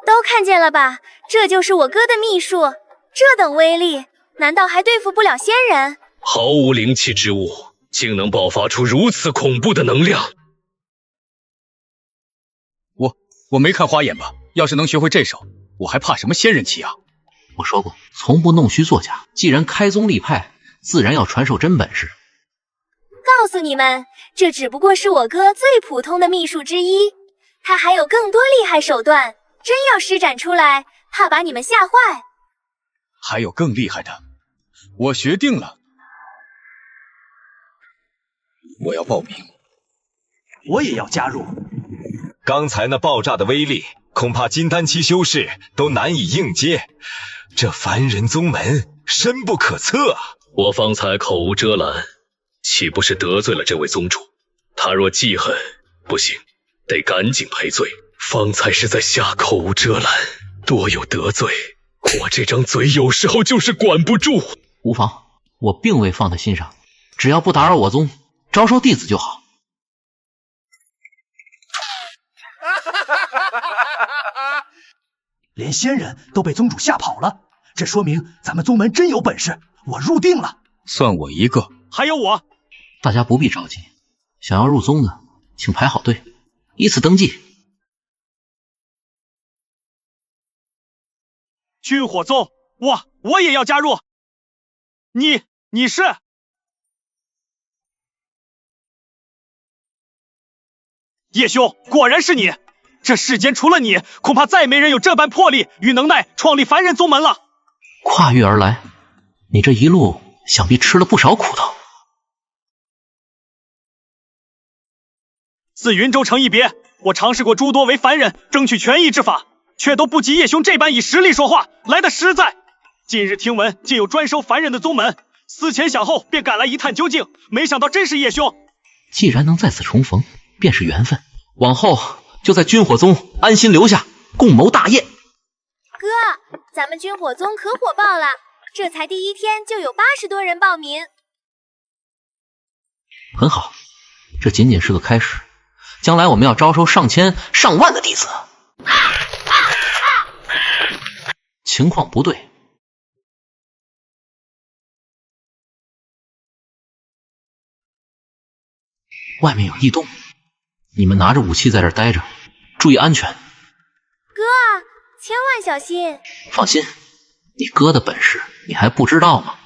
Speaker 15: 都看见了吧？这就是我哥的秘术，这等威力，难道还对付不了仙人？
Speaker 17: 毫无灵气之物，竟能爆发出如此恐怖的能量。
Speaker 4: 我没看花眼吧？要是能学会这手，我还怕什么仙人气啊？
Speaker 1: 我说过，从不弄虚作假。既然开宗立派，自然要传授真本事。
Speaker 15: 告诉你们，这只不过是我哥最普通的秘术之一，他还有更多厉害手段，真要施展出来，怕把你们吓坏。
Speaker 4: 还有更厉害的，我学定了。我要报名。
Speaker 18: 我也要加入。
Speaker 5: 刚才那爆炸的威力，恐怕金丹期修士都难以应接。这凡人宗门深不可测啊！
Speaker 17: 我方才口无遮拦，岂不是得罪了这位宗主？他若记恨，不行，得赶紧赔罪。方才是在下口无遮拦，多有得罪。我这张嘴有时候就是管不住。
Speaker 1: 无妨，我并未放在心上，只要不打扰我宗，招收弟子就好。
Speaker 18: 连仙人都被宗主吓跑了，这说明咱们宗门真有本事，我入定了。
Speaker 4: 算我一个。
Speaker 18: 还有我。
Speaker 1: 大家不必着急，想要入宗的，请排好队，依次登记。
Speaker 18: 军火宗，我也要加入。你是？叶兄，果然是你！这世间除了你，恐怕再没人有这般魄力与能耐创立凡人宗门了。
Speaker 1: 跨越而来，你这一路想必吃了不少苦头。
Speaker 18: 自云州城一别，我尝试过诸多为凡人争取权益之法，却都不及叶兄这般以实力说话来得实在。近日听闻竟有专收凡人的宗门，思前想后便赶来一探究竟，没想到真是叶兄。
Speaker 1: 既然能在此重逢，便是缘分，往后就在军火宗安心留下，共谋大业。
Speaker 15: 哥，咱们军火宗可火爆了，这才第一天就有80多人报名。
Speaker 1: 很好，这仅仅是个开始，将来我们要招收上千上万的弟子。情况不对，外面有异动，你们拿着武器在这儿待着，注意安全。
Speaker 15: 哥，千万小心。
Speaker 1: 放心，你哥的本事你还不知道吗？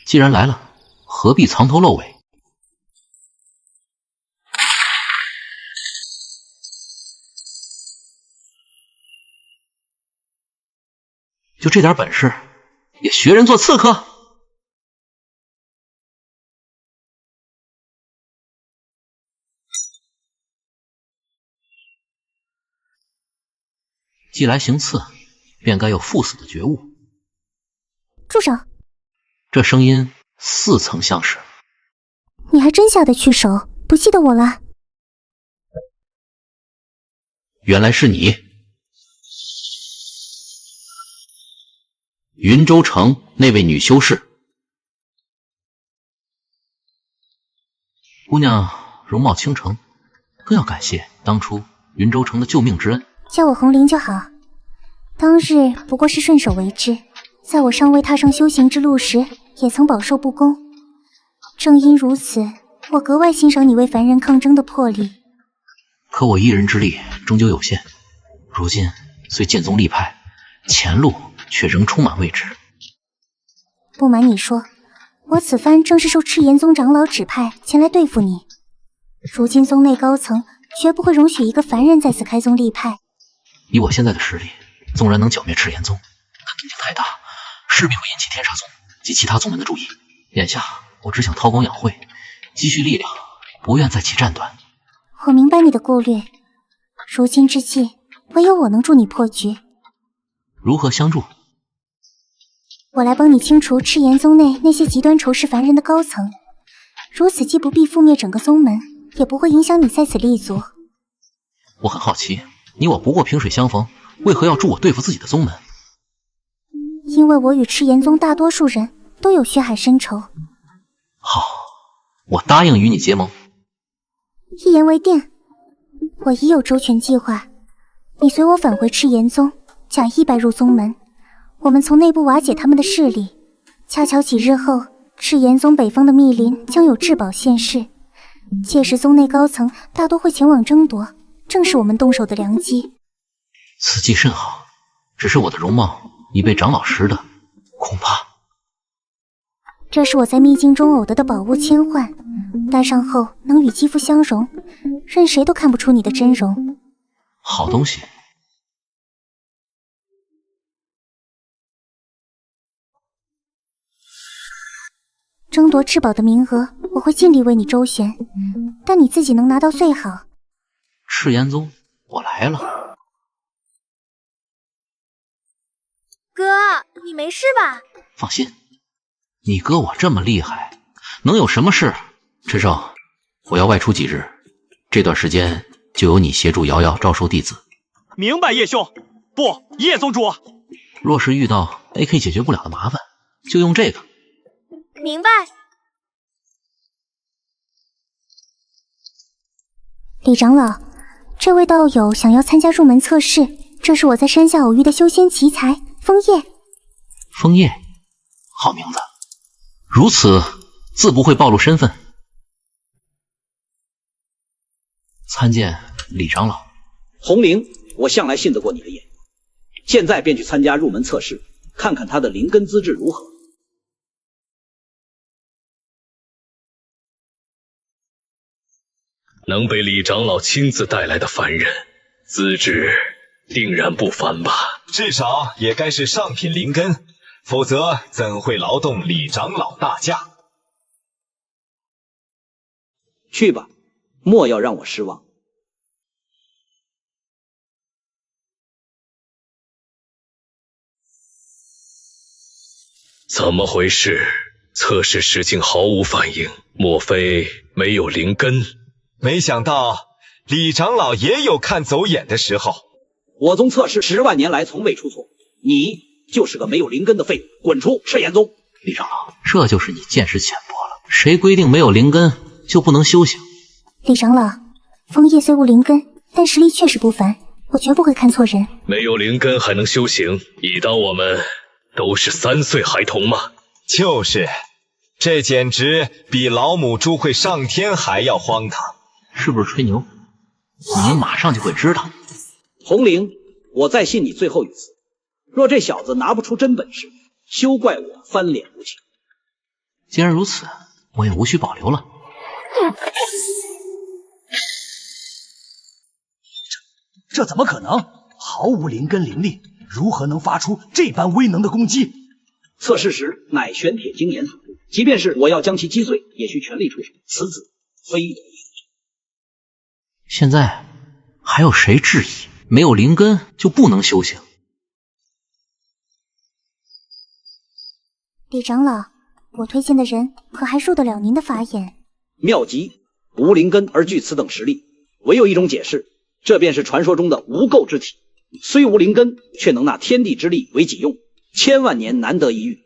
Speaker 1: 既然来了，何必藏头露尾？就这点本事，也学人做刺客？既来行刺，便该有赴死的觉悟。
Speaker 10: 住手！
Speaker 1: 这声音似曾相识。
Speaker 10: 你还真下得去手，不记得我了？
Speaker 1: 原来是你，云州城那位女修士。姑娘容貌倾城，更要感谢当初云州城的救命之恩。
Speaker 10: 叫我红绫就好。当日不过是顺手为之，在我尚未踏上修行之路时，也曾饱受不公。正因如此，我格外欣赏你为凡人抗争的魄力。
Speaker 1: 可我一人之力终究有限，如今虽剑宗立派，前路却仍充满未知。
Speaker 10: 不瞒你说，我此番正是受赤炎宗长老指派前来对付你。如今宗内高层绝不会容许一个凡人在此开宗立派。
Speaker 1: 以我现在的实力，纵然能剿灭赤炎宗，但动静太大，势必会引起天煞宗及其他宗门的注意。眼下我只想韬光养晦，积蓄力量，不愿再起战端。
Speaker 10: 我明白你的顾虑，如今之计，唯有我能助你破局。
Speaker 1: 如何相助？
Speaker 10: 我来帮你清除赤炎宗内那些极端仇视凡人的高层，如此既不必覆灭整个宗门，也不会影响你在此立足。
Speaker 1: 我很好奇，你我不过萍水相逢，为何要助我对付自己的宗门？
Speaker 10: 因为我与赤炎宗大多数人都有血海深仇。
Speaker 1: 好，我答应与你结盟。
Speaker 10: 一言为定，我已有周全计划。你随我返回赤炎宗，假意拜入宗门，我们从内部瓦解他们的势力。恰巧几日后，赤炎宗北方的密林将有至宝现世，届时宗内高层大多会前往争夺，正是我们动手的良机。
Speaker 1: 此计甚好，只是我的容貌已被长老识得，恐怕……
Speaker 10: 这是我在秘境中偶得的宝物千幻，戴上后能与肌肤相融，任谁都看不出你的真容。
Speaker 1: 好东西。
Speaker 10: 争夺至宝的名额，我会尽力为你周旋，但你自己能拿到最好。
Speaker 1: 赤炎宗，我来了。
Speaker 15: 哥，你没事吧？
Speaker 1: 放心，你哥我这么厉害，能有什么事？陈胜，我要外出几日，这段时间就由你协助瑶瑶招收弟子。
Speaker 18: 明白，叶兄。不，叶宗主。
Speaker 1: 若是遇到 AK 解决不了的麻烦，就用这个。
Speaker 15: 明白。
Speaker 10: 李长老，这位道友想要参加入门测试，这是我在山下偶遇的修仙奇才枫叶。
Speaker 1: 枫叶，好名字，如此自不会暴露身份。参见李长老。
Speaker 14: 红灵，我向来信得过你的眼，现在便去参加入门测试，看看他的灵根资质如何。
Speaker 17: 能被李长老亲自带来的凡人，资质定然不凡吧？
Speaker 5: 至少也该是上品灵根，否则怎会劳动李长老大驾？
Speaker 14: 去吧，莫要让我失望。
Speaker 17: 怎么回事？测试时竟毫无反应，莫非没有灵根？
Speaker 5: 没想到李长老也有看走眼的时候。
Speaker 14: 我宗测试10万年来从未出错，你就是个没有灵根的废物，滚出赤炎宗！
Speaker 1: 李长老，这就是你见识浅薄了。谁规定没有灵根就不能修行？
Speaker 10: 李长老，枫叶虽无灵根，但实力确实不凡，我绝不会看错人。
Speaker 17: 没有灵根还能修行，你当我们都是3岁孩童吗？
Speaker 5: 就是，这简直比老母猪会上天还要荒唐。
Speaker 1: 是不是吹牛？你们马上就会知道。
Speaker 14: 红灵，我再信你最后一次。若这小子拿不出真本事，休怪我翻脸无情。
Speaker 1: 既然如此，我也无需保留了。
Speaker 18: 这怎么可能？毫无灵根灵力，如何能发出这般威能的攻击？
Speaker 14: 测试时乃玄铁精研所铸，即便是我要将其击碎，也需全力出手。此子非我。
Speaker 1: 现在还有谁质疑没有灵根就不能修行？
Speaker 10: 李长老，我推荐的人可还受得了您的法眼？
Speaker 14: 妙极，无灵根而具此等实力，唯有一种解释，这便是传说中的无垢之体。虽无灵根，却能纳天地之力为己用，千万年难得一遇。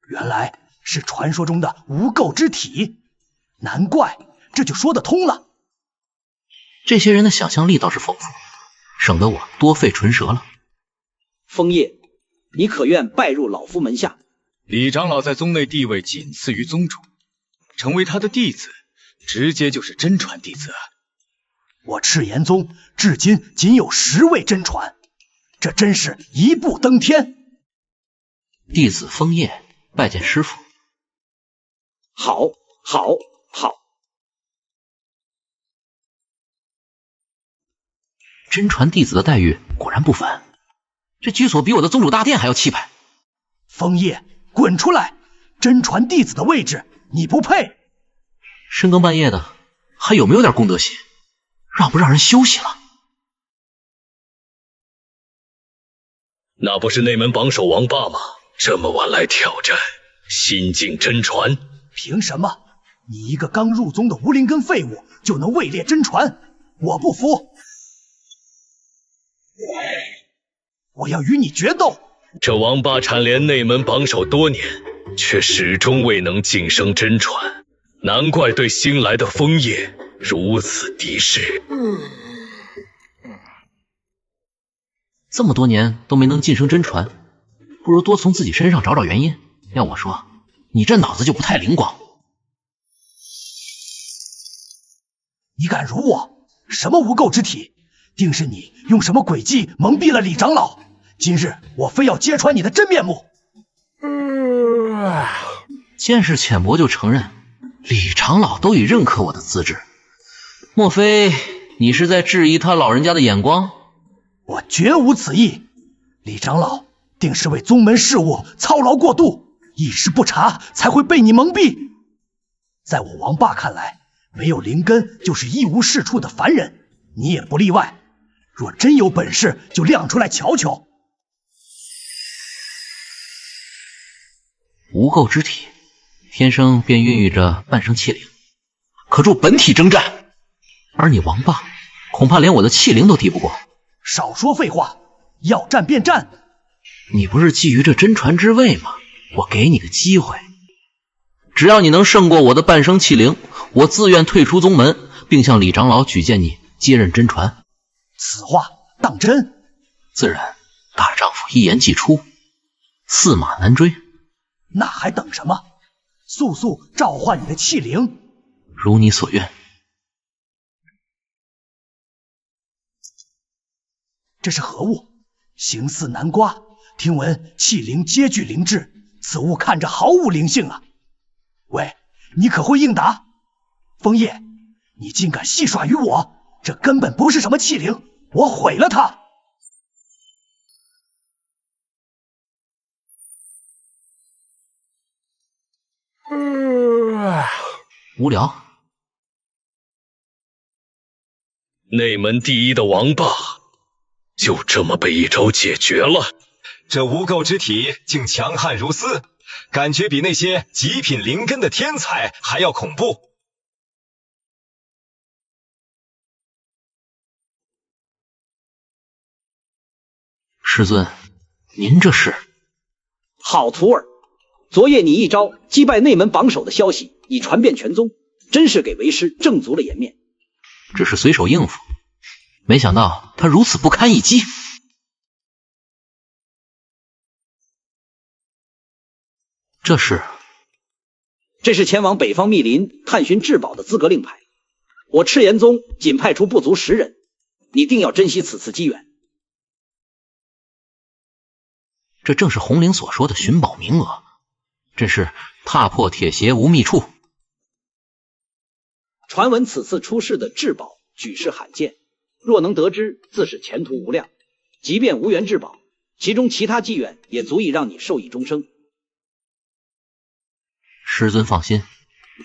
Speaker 18: 原来是传说中的无垢之体，难怪这就说得通了。
Speaker 1: 这些人的想象力倒是丰富，省得我多费唇舌了。
Speaker 14: 枫叶，你可愿拜入老夫门下？
Speaker 4: 李长老在宗内地位仅次于宗主，成为他的弟子，直接就是真传弟子。
Speaker 18: 我赤炎宗至今仅有10位真传，这真是一步登天。
Speaker 1: 弟子枫叶拜见师父。
Speaker 14: 好，好，好。
Speaker 1: 真传弟子的待遇果然不凡，这居所比我的宗主大殿还要气派。
Speaker 18: 枫叶，滚出来！真传弟子的位置你不配。
Speaker 1: 深更半夜的，还有没有点公德心？让不让人休息了？
Speaker 17: 那不是内门榜首王霸吗？这么晚来挑战，新晋真传？
Speaker 18: 凭什么？你一个刚入宗的无灵根废物就能位列真传？我不服！我要与你决斗！
Speaker 17: 这王霸蝉联内门榜首多年，却始终未能晋升真传，难怪对新来的枫叶如此敌视。
Speaker 1: 这么多年都没能晋升真传，不如多从自己身上找找原因。要我说，你这脑子就不太灵光。
Speaker 18: 你敢辱我？什么无垢之体？定是你用什么诡计蒙蔽了李长老。今日我非要揭穿你的真面目。
Speaker 1: 见识浅薄就承认，李长老都已认可我的资质，莫非你是在质疑他老人家的眼光？
Speaker 18: 我绝无此意。李长老定是为宗门事务操劳过度，一时不察才会被你蒙蔽。在我王霸看来，没有灵根就是一无是处的凡人，你也不例外。若真有本事，就亮出来瞧瞧。
Speaker 1: 无垢之体，天生便孕育着半生气灵，可助本体征战。而你王霸，恐怕连我的气灵都敌不过。
Speaker 18: 少说废话，要战便战。
Speaker 1: 你不是觊觎这真传之位吗？我给你个机会，只要你能胜过我的半生气灵，我自愿退出宗门，并向李长老举荐你接任真传。
Speaker 18: 此话当真？
Speaker 1: 自然，大丈夫一言既出，驷马难追。
Speaker 18: 那还等什么？速速召唤你的气灵。
Speaker 1: 如你所愿。
Speaker 18: 这是何物？形似南瓜，听闻气灵皆具灵智，此物看着毫无灵性啊！喂，你可会应答？枫叶，你竟敢戏耍于我，这根本不是什么气灵，我毁了它！
Speaker 1: 无聊。
Speaker 17: 内门第一的王霸就这么被一招解决了。
Speaker 5: 这无垢之体竟强悍如斯，感觉比那些极品灵根的天才还要恐怖。
Speaker 1: 师尊，您这是？
Speaker 14: 好徒儿，昨夜你一招击败内门榜首的消息已传遍全宗，真是给为师挣足了颜面。
Speaker 1: 只是随手应付，没想到他如此不堪一击。
Speaker 14: 这是前往北方密林探寻至宝的资格令牌。我赤炎宗仅派出不足10人，你定要珍惜此次机缘。
Speaker 1: 这正是红灵所说的寻宝名额，真是踏破铁鞋无觅处。
Speaker 14: 传闻此次出世的至宝举世罕见，若能得之，自是前途无量。即便无缘至宝，其中其他机缘也足以让你受益终生。
Speaker 1: 师尊放心，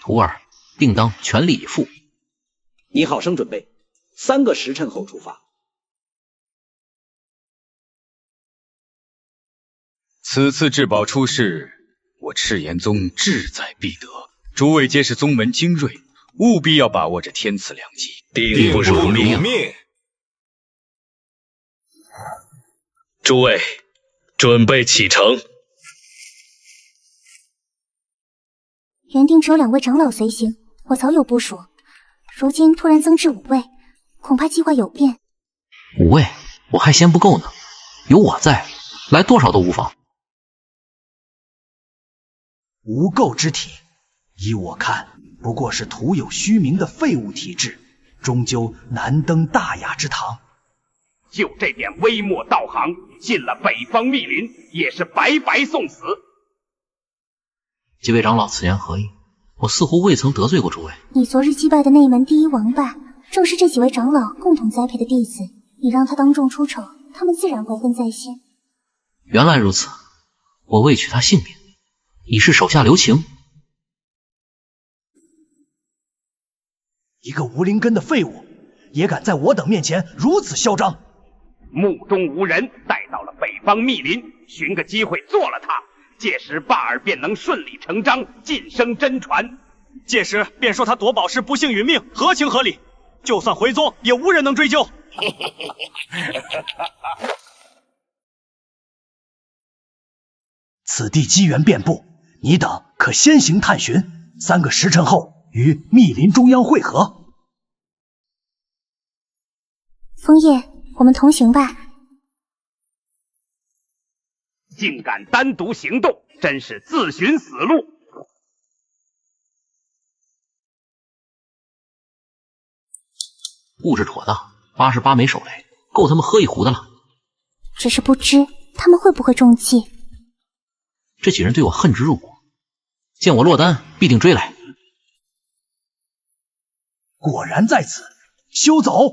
Speaker 1: 徒儿定当全力以赴。
Speaker 14: 你好生准备，3个时辰后出发。
Speaker 4: 此次至宝出世，我赤炎宗志在必得。诸位皆是宗门精锐，务必要把握这天赐良机，
Speaker 17: 定不辱命。诸位，准备启程。
Speaker 10: 原定只有2位长老随行，我早有部署，如今突然增至5位，恐怕计划有变。
Speaker 1: 5位我还嫌不够呢，有我在，来多少都无妨。
Speaker 18: 无垢之体，依我看，不过是徒有虚名的废物体质，终究难登大雅之堂。
Speaker 9: 就这点微末道行，进了北方密林也是白白送死。
Speaker 1: 几位长老此言何意？我似乎未曾得罪过诸位。
Speaker 10: 你昨日击败的那门第一王霸，正是这几位长老共同栽培的弟子。你让他当众出丑，他们自然怀恨在心。
Speaker 1: 原来如此，我未取他性命，已是手下留情。
Speaker 18: 一个无灵根的废物，也敢在我等面前如此嚣张！
Speaker 9: 目中无人，带到了北方密林，寻个机会做了他，届时霸儿便能顺理成章晋升真传。
Speaker 18: 届时便说他夺宝时不幸殒命，合情合理。就算回宗，也无人能追究。此地机缘遍布，你等可先行探寻，3个时辰后于密林中央会合。
Speaker 10: 枫叶，我们同行吧。
Speaker 9: 竟敢单独行动，真是自寻死路。
Speaker 1: 布置妥当，88枚手雷，够他们喝一壶的了。
Speaker 10: 只是不知他们会不会中计。
Speaker 1: 这几人对我恨之入骨，见我落单，必定追来。
Speaker 18: 果然在此，休走！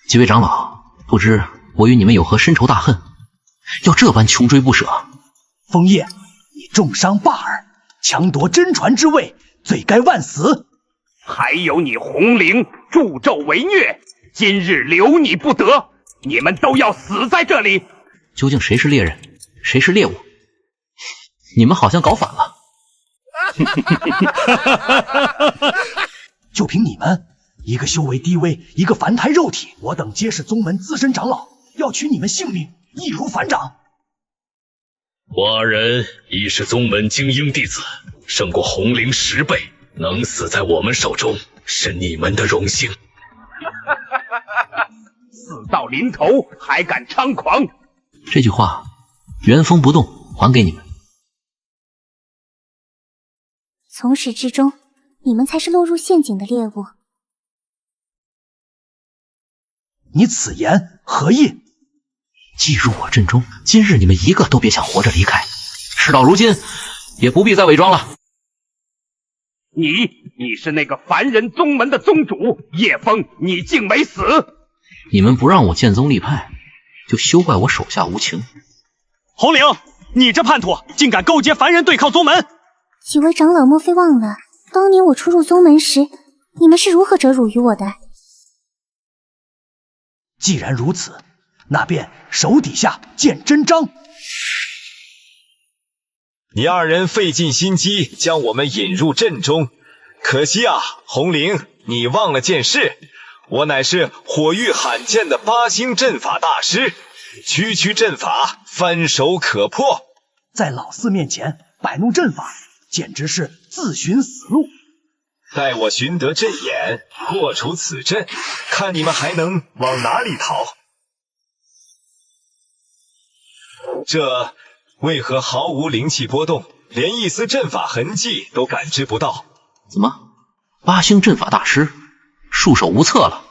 Speaker 1: 几位长老，不知我与你们有何深仇大恨，要这般穷追不舍？
Speaker 18: 枫叶，你重伤霸儿，强夺真传之位，罪该万死。
Speaker 9: 还有你红灵助纣为虐，今日留你不得，你们都要死在这里。
Speaker 1: 究竟谁是猎人，谁是猎物？你们好像搞反了。
Speaker 18: 就凭你们，一个修为低微，一个凡胎肉体，我等皆是宗门资深长老，要取你们性命，易如反掌。
Speaker 17: 我二人已是宗门精英弟子，胜过红灵10倍，能死在我们手中，是你们的荣幸。
Speaker 9: 死到临头还敢猖狂！
Speaker 1: 这句话原封不动还给你们。
Speaker 10: 从始至终，你们才是落入陷阱的猎物。
Speaker 18: 你此言何意？
Speaker 1: 既入我阵中，今日你们一个都别想活着离开。事到如今，也不必再伪装了。
Speaker 9: 你是那个凡人宗门的宗主叶枫，你竟没死！
Speaker 1: 你们不让我建宗立派，就休怪我手下无情。
Speaker 18: 红灵，你这叛徒，竟敢勾结凡人对抗宗门！
Speaker 10: 几位长老莫非忘了，当年我初入宗门时，你们是如何折辱于我的？
Speaker 18: 既然如此，那便手底下见真章。
Speaker 5: 你二人费尽心机将我们引入阵中，可惜啊，红灵，你忘了件事，我乃是火域罕见的8星阵法大师，区区阵法翻手可破，
Speaker 18: 在老四面前摆弄阵法，简直是自寻死路。
Speaker 5: 待我寻得阵眼，破除此阵，看你们还能往哪里逃。这为何毫无灵气波动，连一丝阵法痕迹都感知不到？
Speaker 1: 怎么，8星阵法大师束手无策了？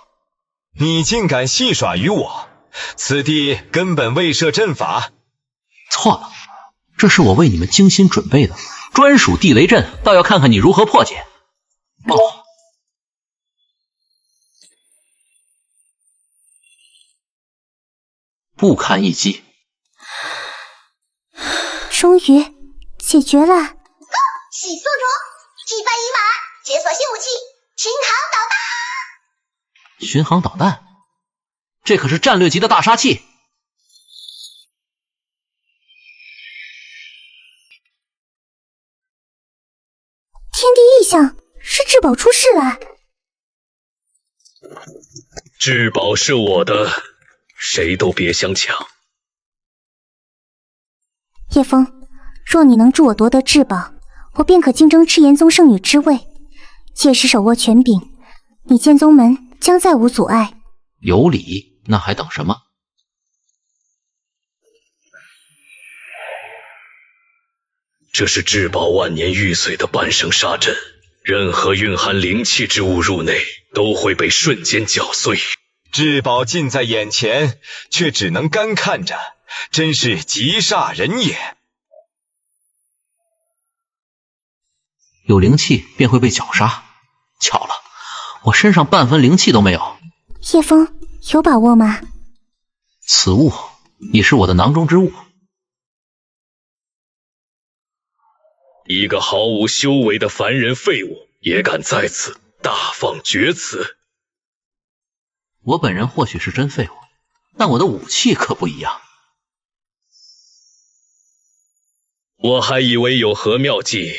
Speaker 5: 你竟敢戏耍于我！此地根本未设阵法。
Speaker 1: 错了，这是我为你们精心准备的专属地雷阵，倒要看看你如何破解。报。不堪一击。
Speaker 10: 终于解决了。
Speaker 6: 喜速中，击败伊玛尔，解锁新武器巡航导弹。
Speaker 1: 巡航导弹，这可是战略级的大杀器。
Speaker 10: 天地异象，是至宝出世了。
Speaker 17: 至宝是我的，谁都别想抢。
Speaker 10: 叶枫，若你能助我夺得至宝，我便可竞争赤炎宗圣女之位，届时手握权柄，你建宗门将再无阻碍。
Speaker 1: 有理，那还等什么？
Speaker 17: 这是至宝万年玉髓的半生杀阵，任何蕴含灵气之物入内，都会被瞬间搅碎。
Speaker 5: 至宝近在眼前，却只能干看着，真是极煞人也。
Speaker 1: 有灵气便会被绞杀，巧了，我身上半分灵气都没有。
Speaker 10: 叶枫，有把握吗？
Speaker 1: 此物已是我的囊中之物。
Speaker 17: 一个毫无修为的凡人废物，也敢在此大放厥词。
Speaker 1: 我本人或许是真废物，但我的武器可不一样。
Speaker 17: 我还以为有何妙计，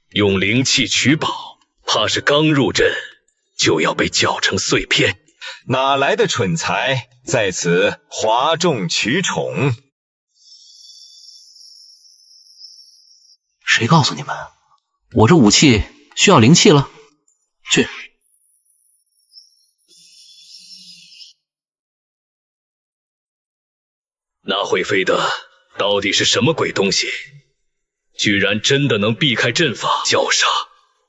Speaker 17: 用灵气取宝，怕是刚入阵就要被搅成碎片。
Speaker 5: 哪来的蠢材，在此哗众取宠？
Speaker 1: 谁告诉你们，我这武器需要灵气了？去。
Speaker 17: 那会飞的到底是什么鬼东西？居然真的能避开阵法绞杀？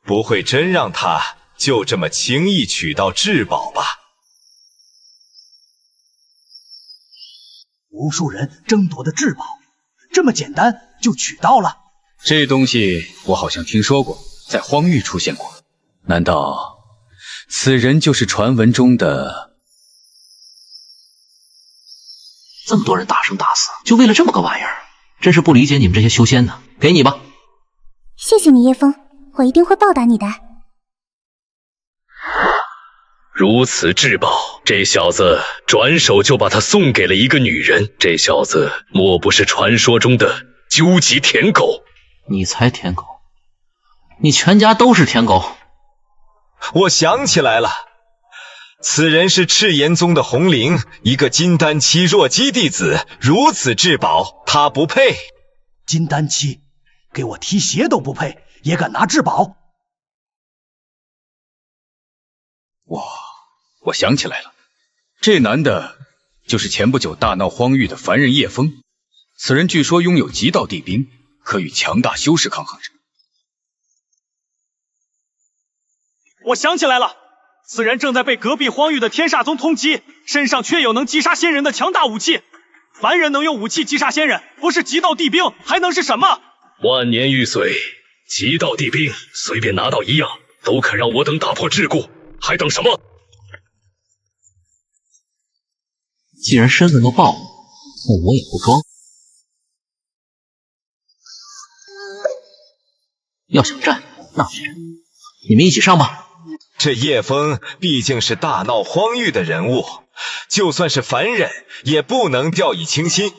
Speaker 5: 不会真让他就这么轻易取到至宝吧？
Speaker 18: 无数人争夺的至宝，这么简单就取到了？
Speaker 4: 这东西我好像听说过，在荒域出现过。难道此人就是传闻中的？
Speaker 1: 这么多人大生大死，就为了这么个玩意儿，真是不理解你们这些修仙的。给你吧。
Speaker 10: 谢谢你，叶枫，我一定会报答你的。
Speaker 17: 如此至宝，这小子转手就把他送给了一个女人。这小子莫不是传说中的究极舔狗？
Speaker 1: 你才舔狗，你全家都是舔狗。
Speaker 5: 我想起来了，此人是赤炎宗的红灵，一个金丹期弱鸡弟子，如此至宝，他不配。
Speaker 18: 金丹期，给我踢鞋都不配，也敢拿至宝？
Speaker 4: 我想起来了，这男的就是前不久大闹荒域的凡人叶枫。此人据说拥有极道地兵，可与强大修士抗衡着。
Speaker 18: 我想起来了，此人正在被隔壁荒域的天煞宗通缉，身上却有能击杀仙人的强大武器。凡人能用武器击杀仙人，不是极道地兵，还能是什么？
Speaker 17: 万年玉髓，极道地兵，随便拿到一样，都肯让我等打破桎梏，还等什么？
Speaker 1: 既然身份都暴露，那我也不装。要想战，那就战，你们一起上吧。
Speaker 5: 这叶枫毕竟是大闹荒域的人物，就算是凡人，也不能掉以轻心。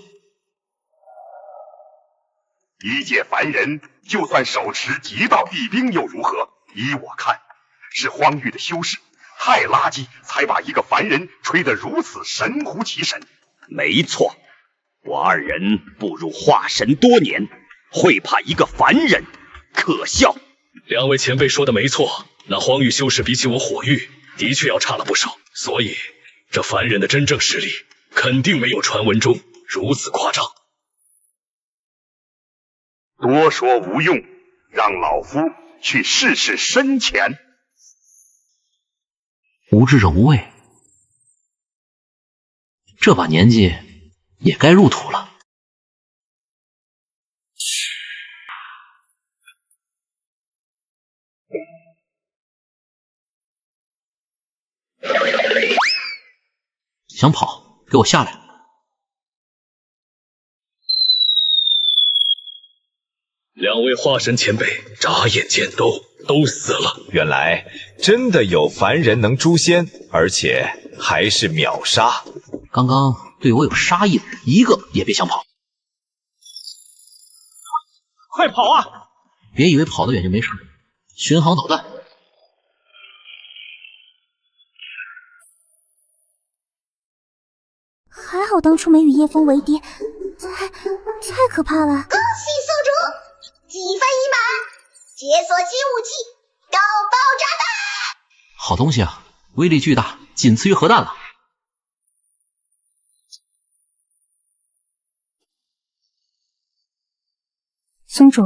Speaker 9: 一介凡人，就算手持极道地兵又如何？依我看，是荒域的修士太垃圾，才把一个凡人吹得如此神乎其神。
Speaker 21: 没错，我二人步入化神多年，会怕一个凡人？可笑！
Speaker 17: 两位前辈说的没错，那荒域修士比起我火域，的确要差了不少。所以，这凡人的真正实力，肯定没有传闻中如此夸张。
Speaker 9: 多说无用，让老夫去试试深浅。
Speaker 1: 无知者无畏，这把年纪也该入土了。想跑，给我下来！
Speaker 17: 两位化神前辈眨眼间都死了。
Speaker 5: 原来真的有凡人能诛仙，而且还是秒杀。
Speaker 1: 刚刚对我有杀意的人，一个也别想跑！
Speaker 18: 快跑啊！
Speaker 1: 别以为跑得远就没事，巡航导弹。
Speaker 10: 还好当初没与叶枫为敌，太可怕了！
Speaker 6: 恭喜宿主，积分已满，解锁新武器高爆炸弹！
Speaker 1: 好东西啊，威力巨大，仅次于核弹了。
Speaker 10: 宗主，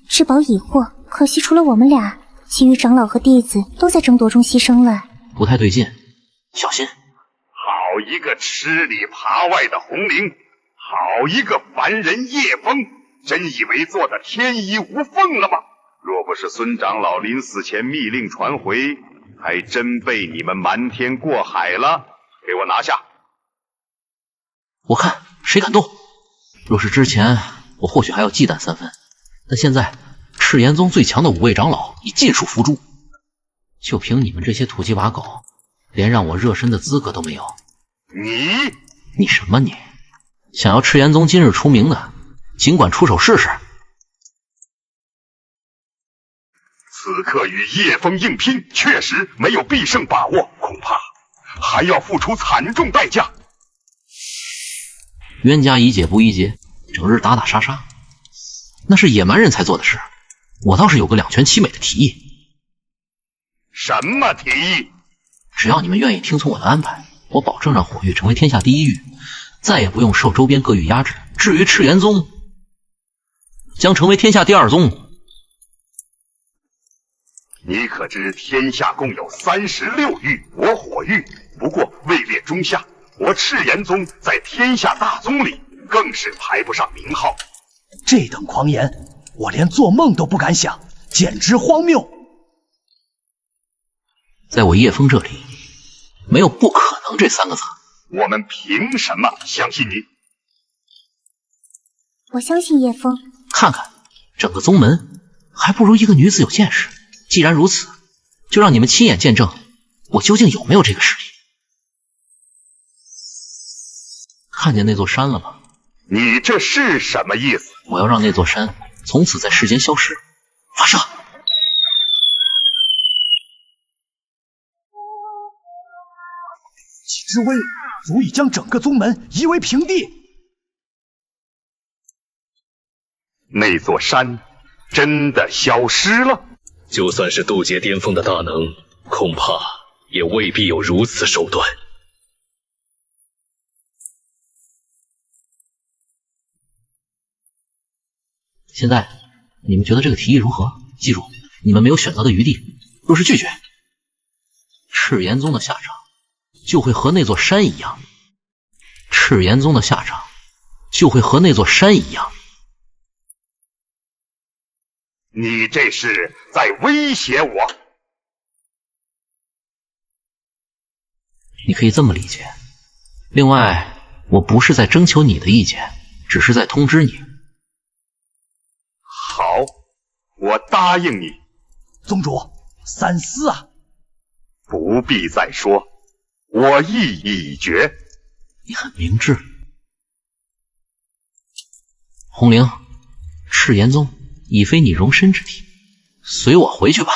Speaker 10: 至宝已获，可惜除了我们俩，其余长老和弟子都在争夺中牺牲了。
Speaker 1: 不太对劲，小心！
Speaker 9: 好一个吃里扒外的红绫，好一个凡人叶枫，真以为做的天衣无缝了吗？若不是孙长老临死前密令传回，还真被你们瞒天过海了。给我拿下！
Speaker 1: 我看谁敢动？若是之前，我或许还要忌惮3分，但现在赤炎宗最强的5位长老已尽数伏诛，就凭你们这些土鸡瓦狗，连让我热身的资格都没有。你什么你？想要赤炎宗今日除名的，尽管出手试试。
Speaker 9: 此刻与叶枫硬拼，确实没有必胜把握，恐怕还要付出惨重代价。
Speaker 1: 冤家宜解不宜结，整日打打杀杀，那是野蛮人才做的事。我倒是有个两全其美的提议。
Speaker 9: 什么提议？
Speaker 1: 只要你们愿意听从我的安排，我保证让火域成为天下第一域，再也不用受周边各域压制。至于赤炎宗，将成为天下第2宗。
Speaker 9: 你可知天下共有36域，我火域不过位列中下，我赤炎宗在天下大宗里更是排不上名号。
Speaker 18: 这等狂言，我连做梦都不敢想，简直荒谬。
Speaker 1: 在我叶枫这里，没有不可能这3个字。
Speaker 9: 我们凭什么相信你？
Speaker 10: 我相信叶枫。
Speaker 1: 看看整个宗门，还不如一个女子有见识。既然如此，就让你们亲眼见证我究竟有没有这个实力。看见那座山了吗？
Speaker 9: 你这是什么意思？
Speaker 1: 我要让那座山从此在世间消失。发射！
Speaker 18: 其之威足以将整个宗门夷为平地。
Speaker 9: 那座山真的消失了？
Speaker 17: 就算是渡劫巅峰的大能，恐怕也未必有如此手段。
Speaker 1: 现在你们觉得这个提议如何？记住，你们没有选择的余地。若是拒绝，赤炎宗的下场就会和那座山一样。赤炎宗的下场就会和那座山一样。
Speaker 9: 你这是在威胁我？
Speaker 1: 你可以这么理解。另外，我不是在征求你的意见，只是在通知你。
Speaker 9: 好，我答应你。
Speaker 18: 宗主，三思啊！
Speaker 9: 不必再说，我意已决。
Speaker 1: 你很明智。红绫，赤炎宗已非你容身之地，随我回去吧。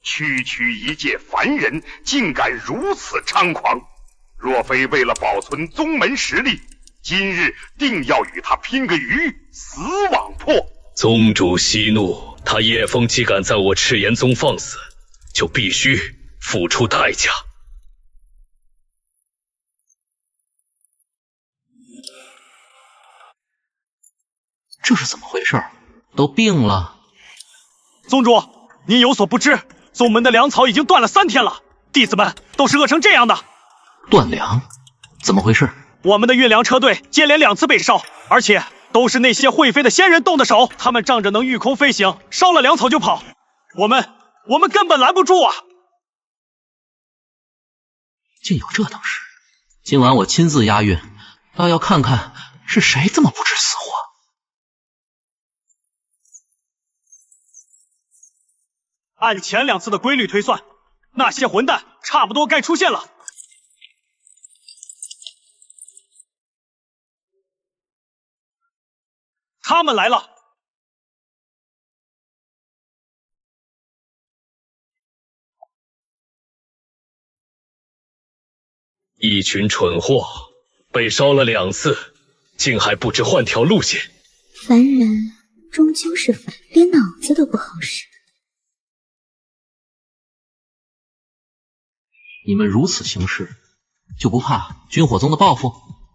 Speaker 9: 区区一介凡人，竟敢如此猖狂！若非为了保存宗门实力，今日定要与他拼个鱼死网破。
Speaker 17: 宗主息怒，他叶枫既敢在我赤炎宗放肆，就必须付出代价。
Speaker 1: 这是怎么回事？都病了？
Speaker 18: 宗主，您有所不知，宗门的粮草已经断了3天了，弟子们都是饿成这样的。
Speaker 1: 断粮？怎么回事？
Speaker 18: 我们的运粮车队接连2次被烧，而且都是那些会飞的仙人动的手，他们仗着能御空飞行，烧了粮草就跑，我们根本拦不住啊！
Speaker 1: 竟有这等事！今晚我亲自押运，倒要看看是谁这么不知死活。
Speaker 18: 按前2次的规律推算，那些混蛋差不多该出现了。他们来了！
Speaker 17: 一群蠢货，被烧了2次，竟还不知换条路线。
Speaker 10: 凡人终究是凡，连脑子都不好使。
Speaker 1: 你们如此行事，就不怕军火宗的报复？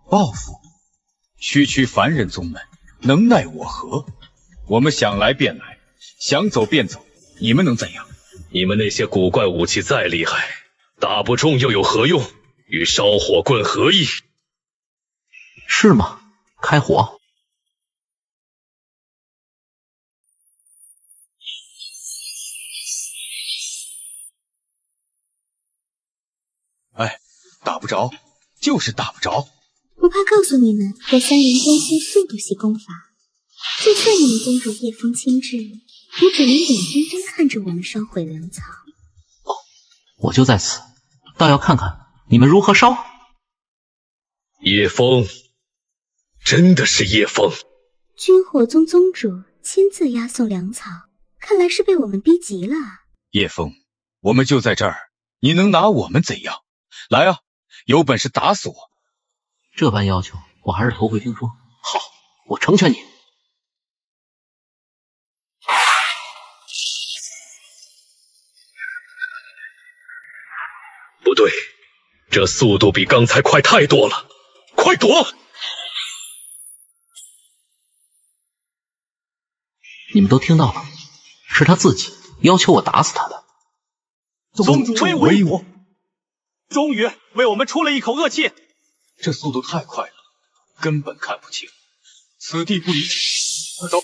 Speaker 4: 报复？区区凡人宗门，能奈我何？我们想来便来，想走便走，你们能怎样？
Speaker 17: 你们那些古怪武器再厉害，打不中又有何用？与烧火棍何异？
Speaker 1: 是吗？开火！
Speaker 4: 哎，打不着，就是打不着。
Speaker 10: 不怕告诉你们，我三人宗修速度系功法，就算你们宗主叶枫亲至，也只能眼睁睁看着我们烧毁粮草。
Speaker 1: 我就在此，倒要看看你们如何烧。
Speaker 17: 叶枫，真的是叶枫。
Speaker 10: 军火宗宗主亲自押送粮草，看来是被我们逼急了。
Speaker 4: 叶枫，我们就在这儿，你能拿我们怎样？来啊，有本事打死我！
Speaker 1: 这般要求，我还是头回听说。好，我成全你。
Speaker 17: 不对，这速度比刚才快太多了，快躲！
Speaker 1: 你们都听到了，是他自己要求我打死他的。
Speaker 18: 宗主威武！终于为我们出了一口恶气。
Speaker 4: 这速度太快了，根本看不清。此地不宜。走。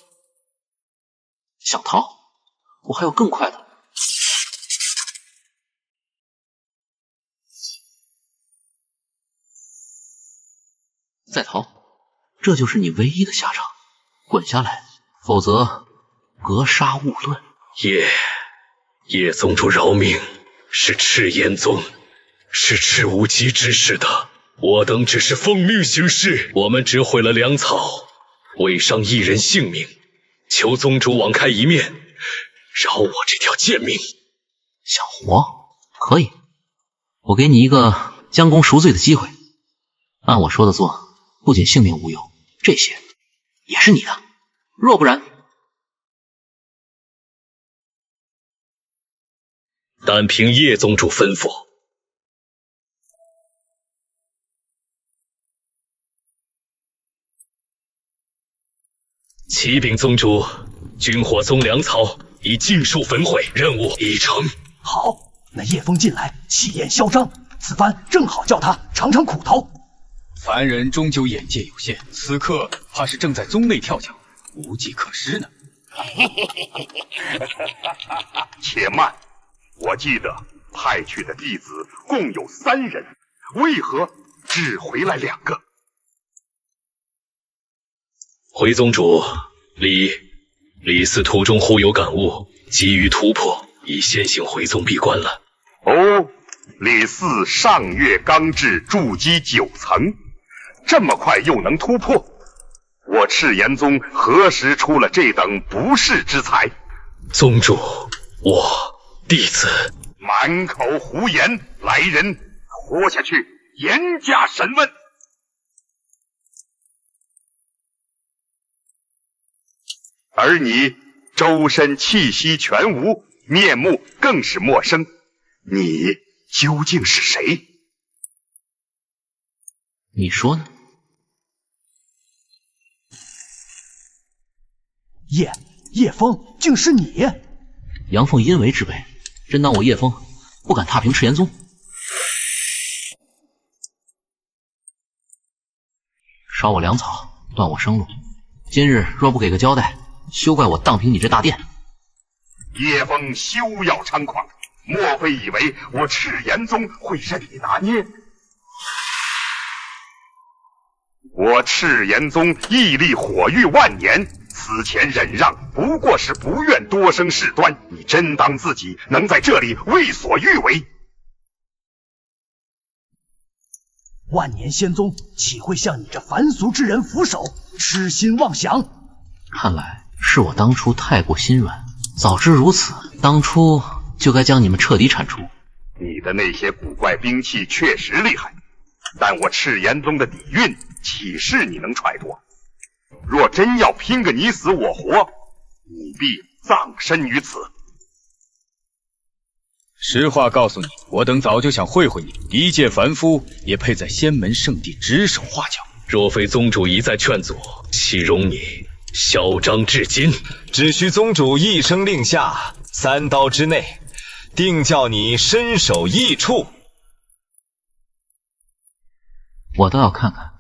Speaker 1: 想逃？我还有更快的。再逃，这就是你唯一的下场。滚下来，否则格杀勿论。
Speaker 17: 叶宗主饶命，是赤炎宗，是赤无极指使的。我等只是奉命行事，我们只毁了粮草，未伤一人性命，求宗主网开一面，饶我这条贱命。
Speaker 1: 想活？可以，我给你一个将功赎罪的机会，按我说的做，不仅性命无忧，这些也是你的。若不然，
Speaker 17: 单凭叶宗主吩咐。启禀宗主，军火宗粮草已尽数焚毁，任务已成。
Speaker 18: 好，那叶枫近来气焰嚣张，此番正好叫他尝尝苦头。
Speaker 4: 凡人终究眼界有限，此刻怕是正在宗内跳脚，无计可施呢。
Speaker 9: 且慢，我记得派去的弟子共有3人，为何只回来2个？
Speaker 17: 回宗主，李寺途中忽有感悟，急于突破，已先行回宗闭关了。
Speaker 9: 哦，李寺上月刚至筑基9层，这么快又能突破？我赤炎宗何时出了这等不世之才？
Speaker 17: 宗主，我弟子
Speaker 9: 满口胡言，来人，拖下去，严加审问。而你周身气息全无，面目更是陌生，你究竟是谁？
Speaker 1: 你说呢？
Speaker 18: 叶枫，竟是你！
Speaker 1: 阳奉阴违之辈，真当我叶枫不敢踏平赤炎宗？烧我粮草，断我生路，今日若不给个交代，休怪我荡平你这大殿。
Speaker 9: 叶枫休要猖狂，莫非以为我赤炎宗会任你拿捏？我赤炎宗屹立火域万年，此前忍让不过是不愿多生事端，你真当自己能在这里为所欲为？
Speaker 18: 万年仙宗岂会向你这凡俗之人俯首，痴心妄想？
Speaker 1: 看来是我当初太过心软，早知如此，当初就该将你们彻底铲除。
Speaker 9: 你的那些古怪兵器确实厉害，但我赤炎宗的底蕴岂是你能揣度？若真要拼个你死我活，你必葬身于此。
Speaker 4: 实话告诉你，我等早就想会会你，一介凡夫也配在仙门圣地指手画脚。
Speaker 17: 若非宗主一再劝阻，岂容你嚣张至今？
Speaker 5: 只需宗主一声令下，3刀之内，定叫你身首异处。
Speaker 1: 我倒要看看，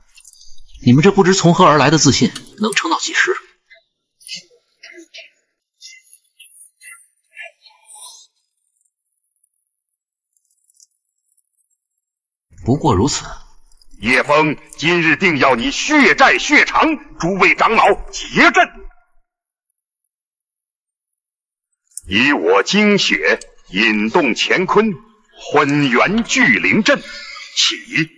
Speaker 1: 你们这不知从何而来的自信，能撑到几时？不过如此。
Speaker 9: 叶枫今日定要你血债血偿，诸位长老结阵。以我精血引动乾坤，混元聚灵阵起。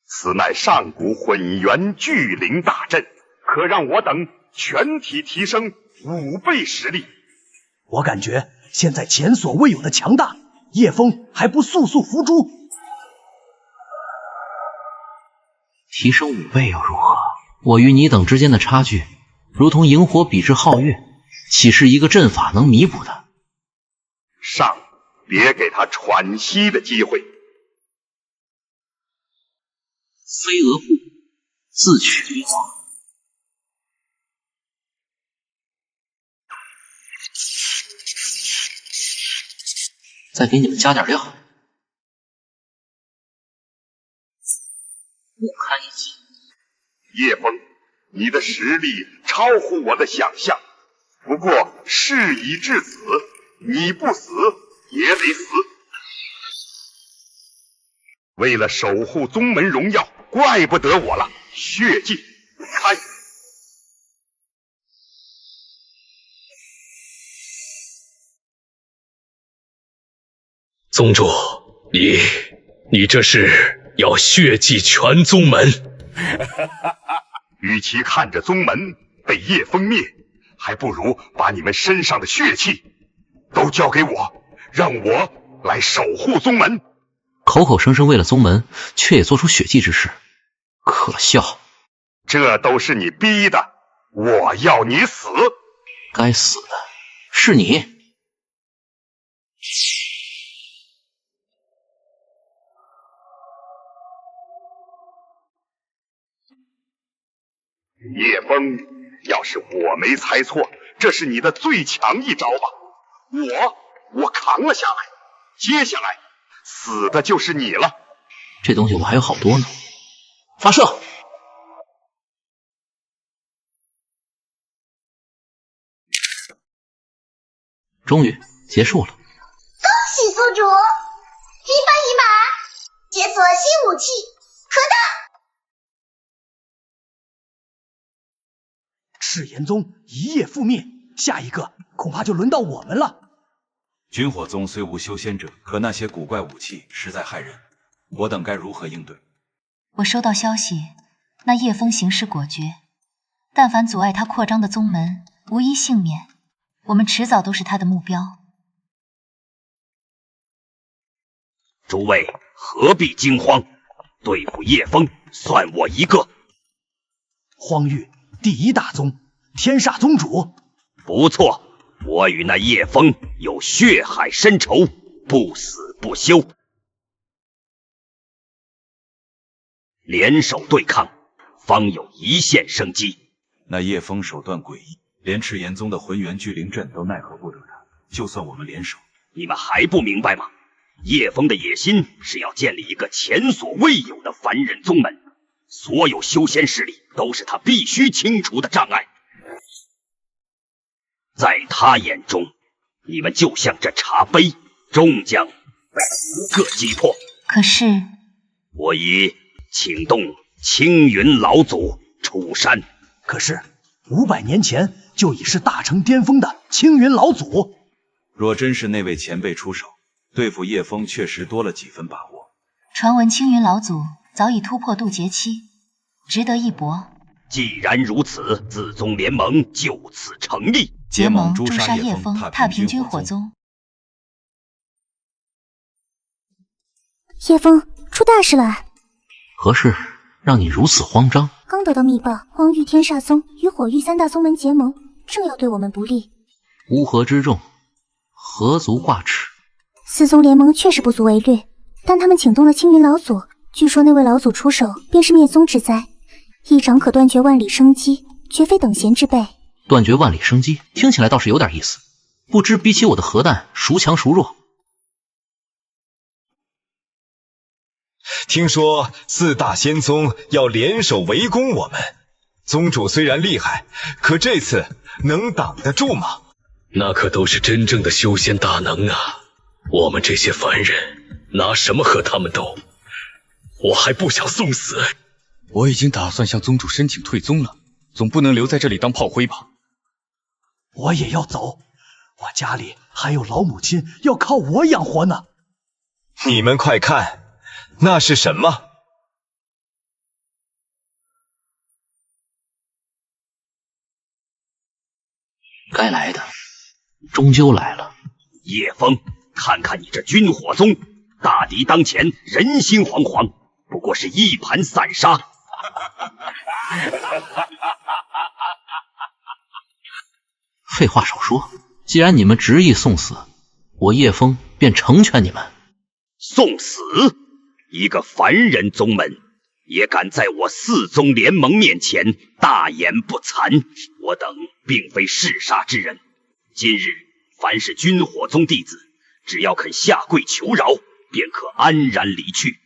Speaker 9: 此乃上古混元聚灵大阵，可让我等全体提升5倍实力。
Speaker 18: 我感觉现在前所未有的强大，叶枫还不速速伏诛？
Speaker 1: 提升5倍又如何？我与你等之间的差距，如同萤火比之皓月，岂是一个阵法能弥补的？
Speaker 9: 上，别给他喘息的机会。
Speaker 1: 飞蛾步，自取灭亡。再给你们加点料，不堪一击。
Speaker 9: 叶枫，你的实力超乎我的想象，不过事已至此，你不死也得死。为了守护宗门荣耀，怪不得我了。血祭开！
Speaker 17: 宗主，你这是要血祭全宗门？
Speaker 9: 与其看着宗门被叶枫灭，还不如把你们身上的血气都交给我，让我来守护宗门。
Speaker 1: 口口声声为了宗门，却也做出血祭之事，可笑！
Speaker 9: 这都是你逼的，我要你死！
Speaker 1: 该死的是你！
Speaker 9: 叶枫，要是我没猜错，这是你的最强一招吧？我扛了下来，接下来死的就是你了。
Speaker 1: 这东西我还有好多呢。发射！终于结束了。
Speaker 6: 恭喜宿主，一番一马，解锁新武器，核弹。
Speaker 18: 赤炎宗一夜覆灭，下一个恐怕就轮到我们了。
Speaker 11: 军火宗虽无修仙者，可那些古怪武器实在害人，我等该如何应对？
Speaker 22: 我收到消息，那叶枫行事果决，但凡阻碍他扩张的宗门，无一幸免。我们迟早都是他的目标。
Speaker 21: 诸位何必惊慌？对付叶枫，算我一个。
Speaker 18: 荒域第一大宗，天煞宗主。
Speaker 21: 不错，我与那叶枫有血海深仇，不死不休。联手对抗，方有一线生机。
Speaker 11: 那叶枫手段诡异，连赤炎宗的浑元聚灵阵都奈何不得他。就算我们联手，
Speaker 21: 你们还不明白吗？叶枫的野心是要建立一个前所未有的凡人宗门，所有修仙势力都是他必须清除的障碍。在他眼中，你们就像这茶杯，终将被一个击破。
Speaker 22: 可是，
Speaker 21: 我已请动青云老祖出山。
Speaker 18: 可是500年前就已是大成巅峰的青云老祖，
Speaker 11: 若真是那位前辈出手，对付叶枫确实多了几分把握。
Speaker 22: 传闻青云老祖早已突破渡劫期，值得一搏。
Speaker 21: 既然如此，自宗联盟就此成立，
Speaker 22: 结盟诛杀叶枫，踏平军火宗。
Speaker 10: 叶枫出大事了！
Speaker 1: 何事让你如此慌张？
Speaker 10: 刚得到密报，荒域天煞宗与火域3大宗门结盟，正要对我们不利。
Speaker 1: 乌合之众，何足挂齿。
Speaker 10: 四宗联盟确实不足为虑，但他们请动了青云老祖，据说那位老祖出手便是灭宗之灾，一掌可断绝万里生机，绝非等闲之辈。
Speaker 1: 断绝万里生机，听起来倒是有点意思。不知比起我的核弹，孰强孰弱？
Speaker 5: 听说四大仙宗要联手围攻我们，宗主虽然厉害，可这次能挡得住吗？
Speaker 17: 那可都是真正的修仙大能啊！我们这些凡人拿什么和他们斗？我还不想送死。
Speaker 4: 我已经打算向宗主申请退宗了，总不能留在这里当炮灰吧？
Speaker 18: 我也要走，我家里还有老母亲要靠我养活呢。
Speaker 5: 你们快看，那是什么？
Speaker 1: 该来的终究来了。
Speaker 21: 叶枫，看看你这军火宗，大敌当前，人心惶惶，不过是一盘散沙。
Speaker 1: 废话少说，既然你们执意送死，我叶枫便成全你们。
Speaker 21: 送死？一个凡人宗门也敢在我四宗联盟面前大言不惭？我等并非嗜杀之人，今日凡是军火宗弟子，只要肯下跪求饶，便可安然离去。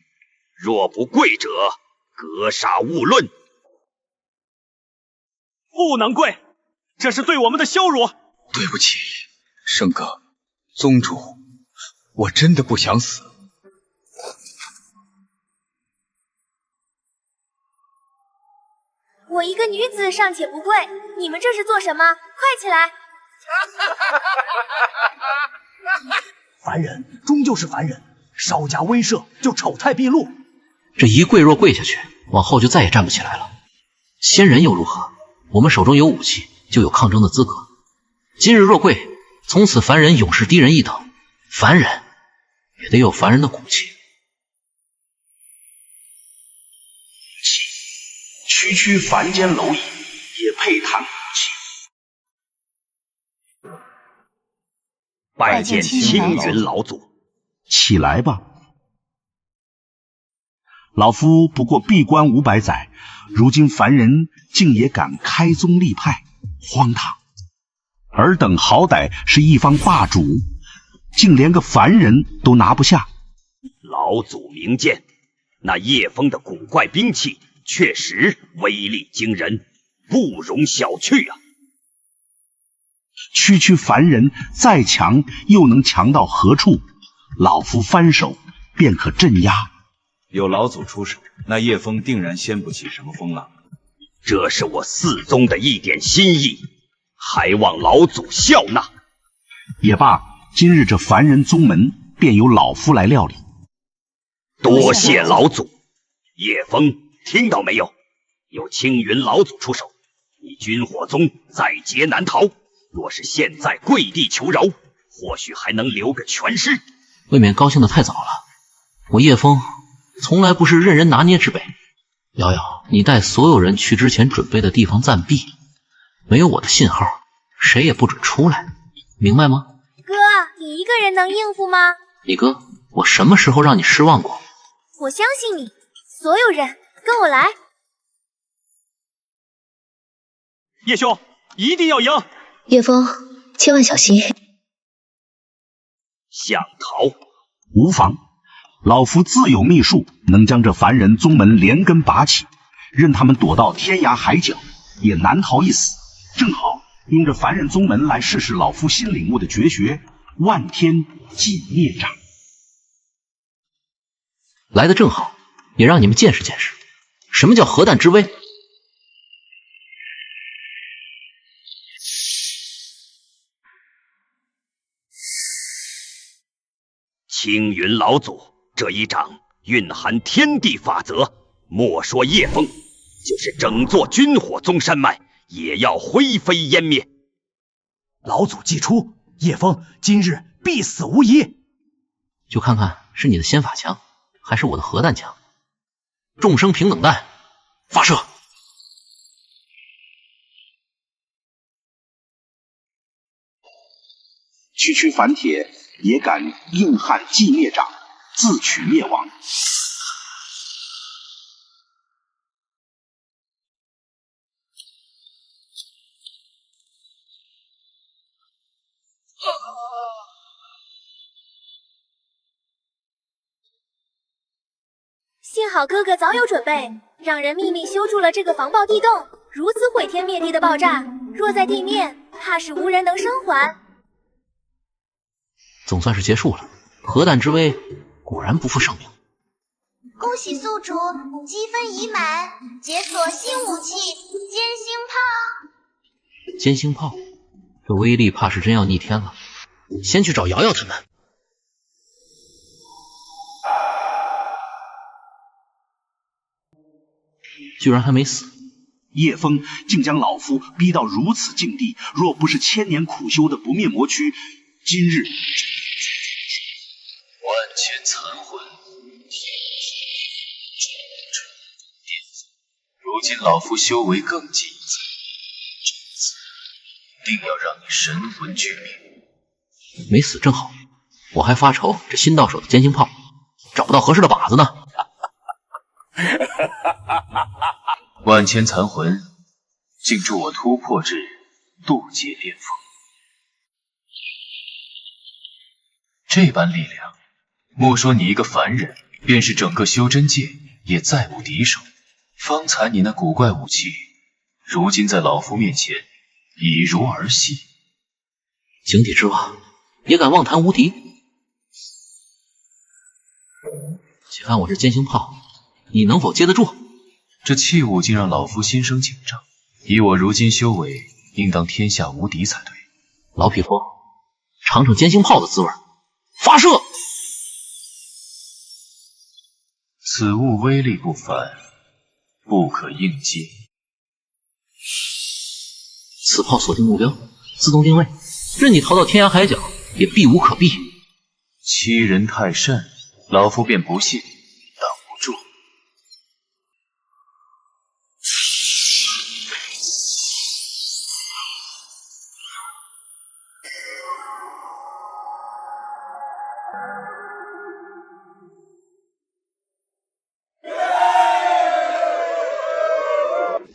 Speaker 21: 若不跪者，格杀勿论。
Speaker 18: 不能跪，这是对我们的羞辱。
Speaker 4: 对不起，圣哥，宗主，我真的不想死。
Speaker 15: 我一个女子尚且不跪，你们这是做什么？快起来！
Speaker 18: 凡人终究是凡人，稍加威慑就丑态毕露。
Speaker 1: 这一跪若跪下去，往后就再也站不起来了。仙人又如何？我们手中有武器，就有抗争的资格。今日若跪，从此凡人永是低人一等。凡人也得有凡人的骨气。
Speaker 9: 区区凡间蝼蚁也配谈骨气？
Speaker 21: 拜见青云老祖。
Speaker 9: 起来吧，老夫不过闭关500载，如今凡人竟也敢开宗立派，荒唐！尔等好歹是一方霸主，竟连个凡人都拿不下。
Speaker 21: 老祖明鉴，那叶枫的古怪兵器确实威力惊人，不容小觑啊！
Speaker 9: 区区凡人再强，又能强到何处？老夫翻手便可镇压。
Speaker 11: 有老祖出手，那叶枫定然掀不起什么风浪。
Speaker 21: 这是我四宗的一点心意，还望老祖笑纳。
Speaker 9: 也罢，今日这凡人宗门便由老夫来料理。
Speaker 21: 多谢老祖。叶枫，听到没有？有青云老祖出手，你军火宗在劫难逃。若是现在跪地求饶，或许还能留个全尸。
Speaker 1: 未免高兴得太早了。我叶枫从来不是任人拿捏之辈。瑶瑶，你带所有人去之前准备的地方暂避，没有我的信号，谁也不准出来，明白吗？
Speaker 15: 哥，你一个人能应付吗？
Speaker 1: 你哥，我什么时候让你失望过？
Speaker 15: 我相信你，所有人跟我来。
Speaker 18: 叶兄，一定要赢！
Speaker 2: 叶枫，千万小心。
Speaker 21: 想逃？
Speaker 9: 无妨，老夫自有秘术，能将这凡人宗门连根拔起，任他们躲到天涯海角，也难逃一死。正好用这凡人宗门来试试老夫新领悟的绝学——万天紧灭掌。
Speaker 1: 来得正好，也让你们见识见识，什么叫核弹之威。
Speaker 21: 青云老祖这一掌蕴含天地法则，莫说叶枫，就是整座军火宗山脉也要灰飞烟灭。
Speaker 18: 老祖既出，叶枫今日必死无疑。
Speaker 1: 就看看是你的仙法强，还是我的核弹强。众生平等弹，发射！
Speaker 9: 区反帖也敢硬汉继灭长，自取灭亡。
Speaker 15: 幸好哥哥早有准备，让人秘密修筑了这个防爆地洞。如此毁天灭地的爆炸，若在地面，怕是无人能生还。
Speaker 1: 总算是结束了，核弹之威果然不负盛名。
Speaker 6: 恭喜宿主积分已满，解锁新武器尖星炮。
Speaker 1: 尖星炮，这威力怕是真要逆天了。先去找瑶瑶他们。居然还没死。
Speaker 9: 叶枫竟将老夫逼到如此境地，若不是千年苦修的不灭魔躯，今日
Speaker 17: 万千残魂，如今老夫修为更进一层，这次定要让你神魂俱灭。
Speaker 1: 没死正好，我还发愁这新到手的尖星炮找不到合适的靶子呢。
Speaker 17: 万千残魂，竟助我突破之日，渡劫巅峰。这般力量，莫说你一个凡人，便是整个修真界也再无敌手。方才你那古怪武器，如今在老夫面前已如儿戏。
Speaker 1: 井底之蛙也敢妄谈无敌？且看我这尖星炮，你能否接得住？
Speaker 17: 这器物竟让老夫心生紧张，以我如今修为，应当天下无敌才对。
Speaker 1: 老匹夫，尝尝尖星炮的滋味，发射！
Speaker 17: 此物威力不凡，不可应接。
Speaker 1: 此炮锁定目标，自动定位，任你逃到天涯海角，也避无可避。
Speaker 17: 欺人太甚，老夫便不信挡不住。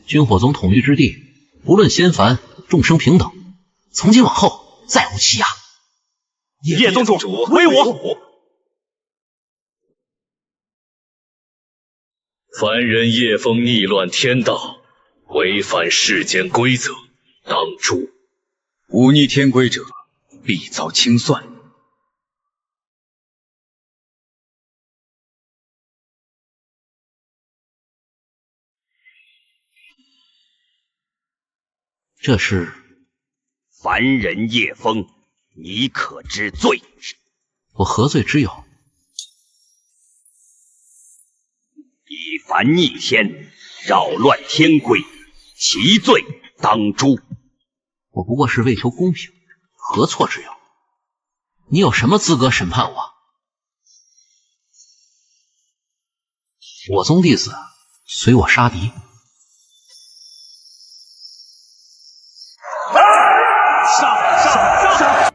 Speaker 1: 军火宗统御之地，不论仙凡，众生平等。从今往后，再无欺压。
Speaker 18: 叶宗主，威我！
Speaker 17: 凡人叶枫逆乱天道，违反世间规则，当诛。
Speaker 4: 忤逆天规者，必遭清算。
Speaker 1: 这是
Speaker 21: 凡人叶枫，你可知罪？
Speaker 1: 我何罪之有？
Speaker 21: 以凡逆天，扰乱天规，其罪当诛。
Speaker 1: 我不过是为求公平，何错之有？你有什么资格审判我？我宗弟子随我杀敌。上！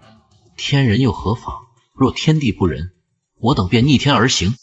Speaker 1: 天人又何妨？若天地不仁，我等便逆天而行，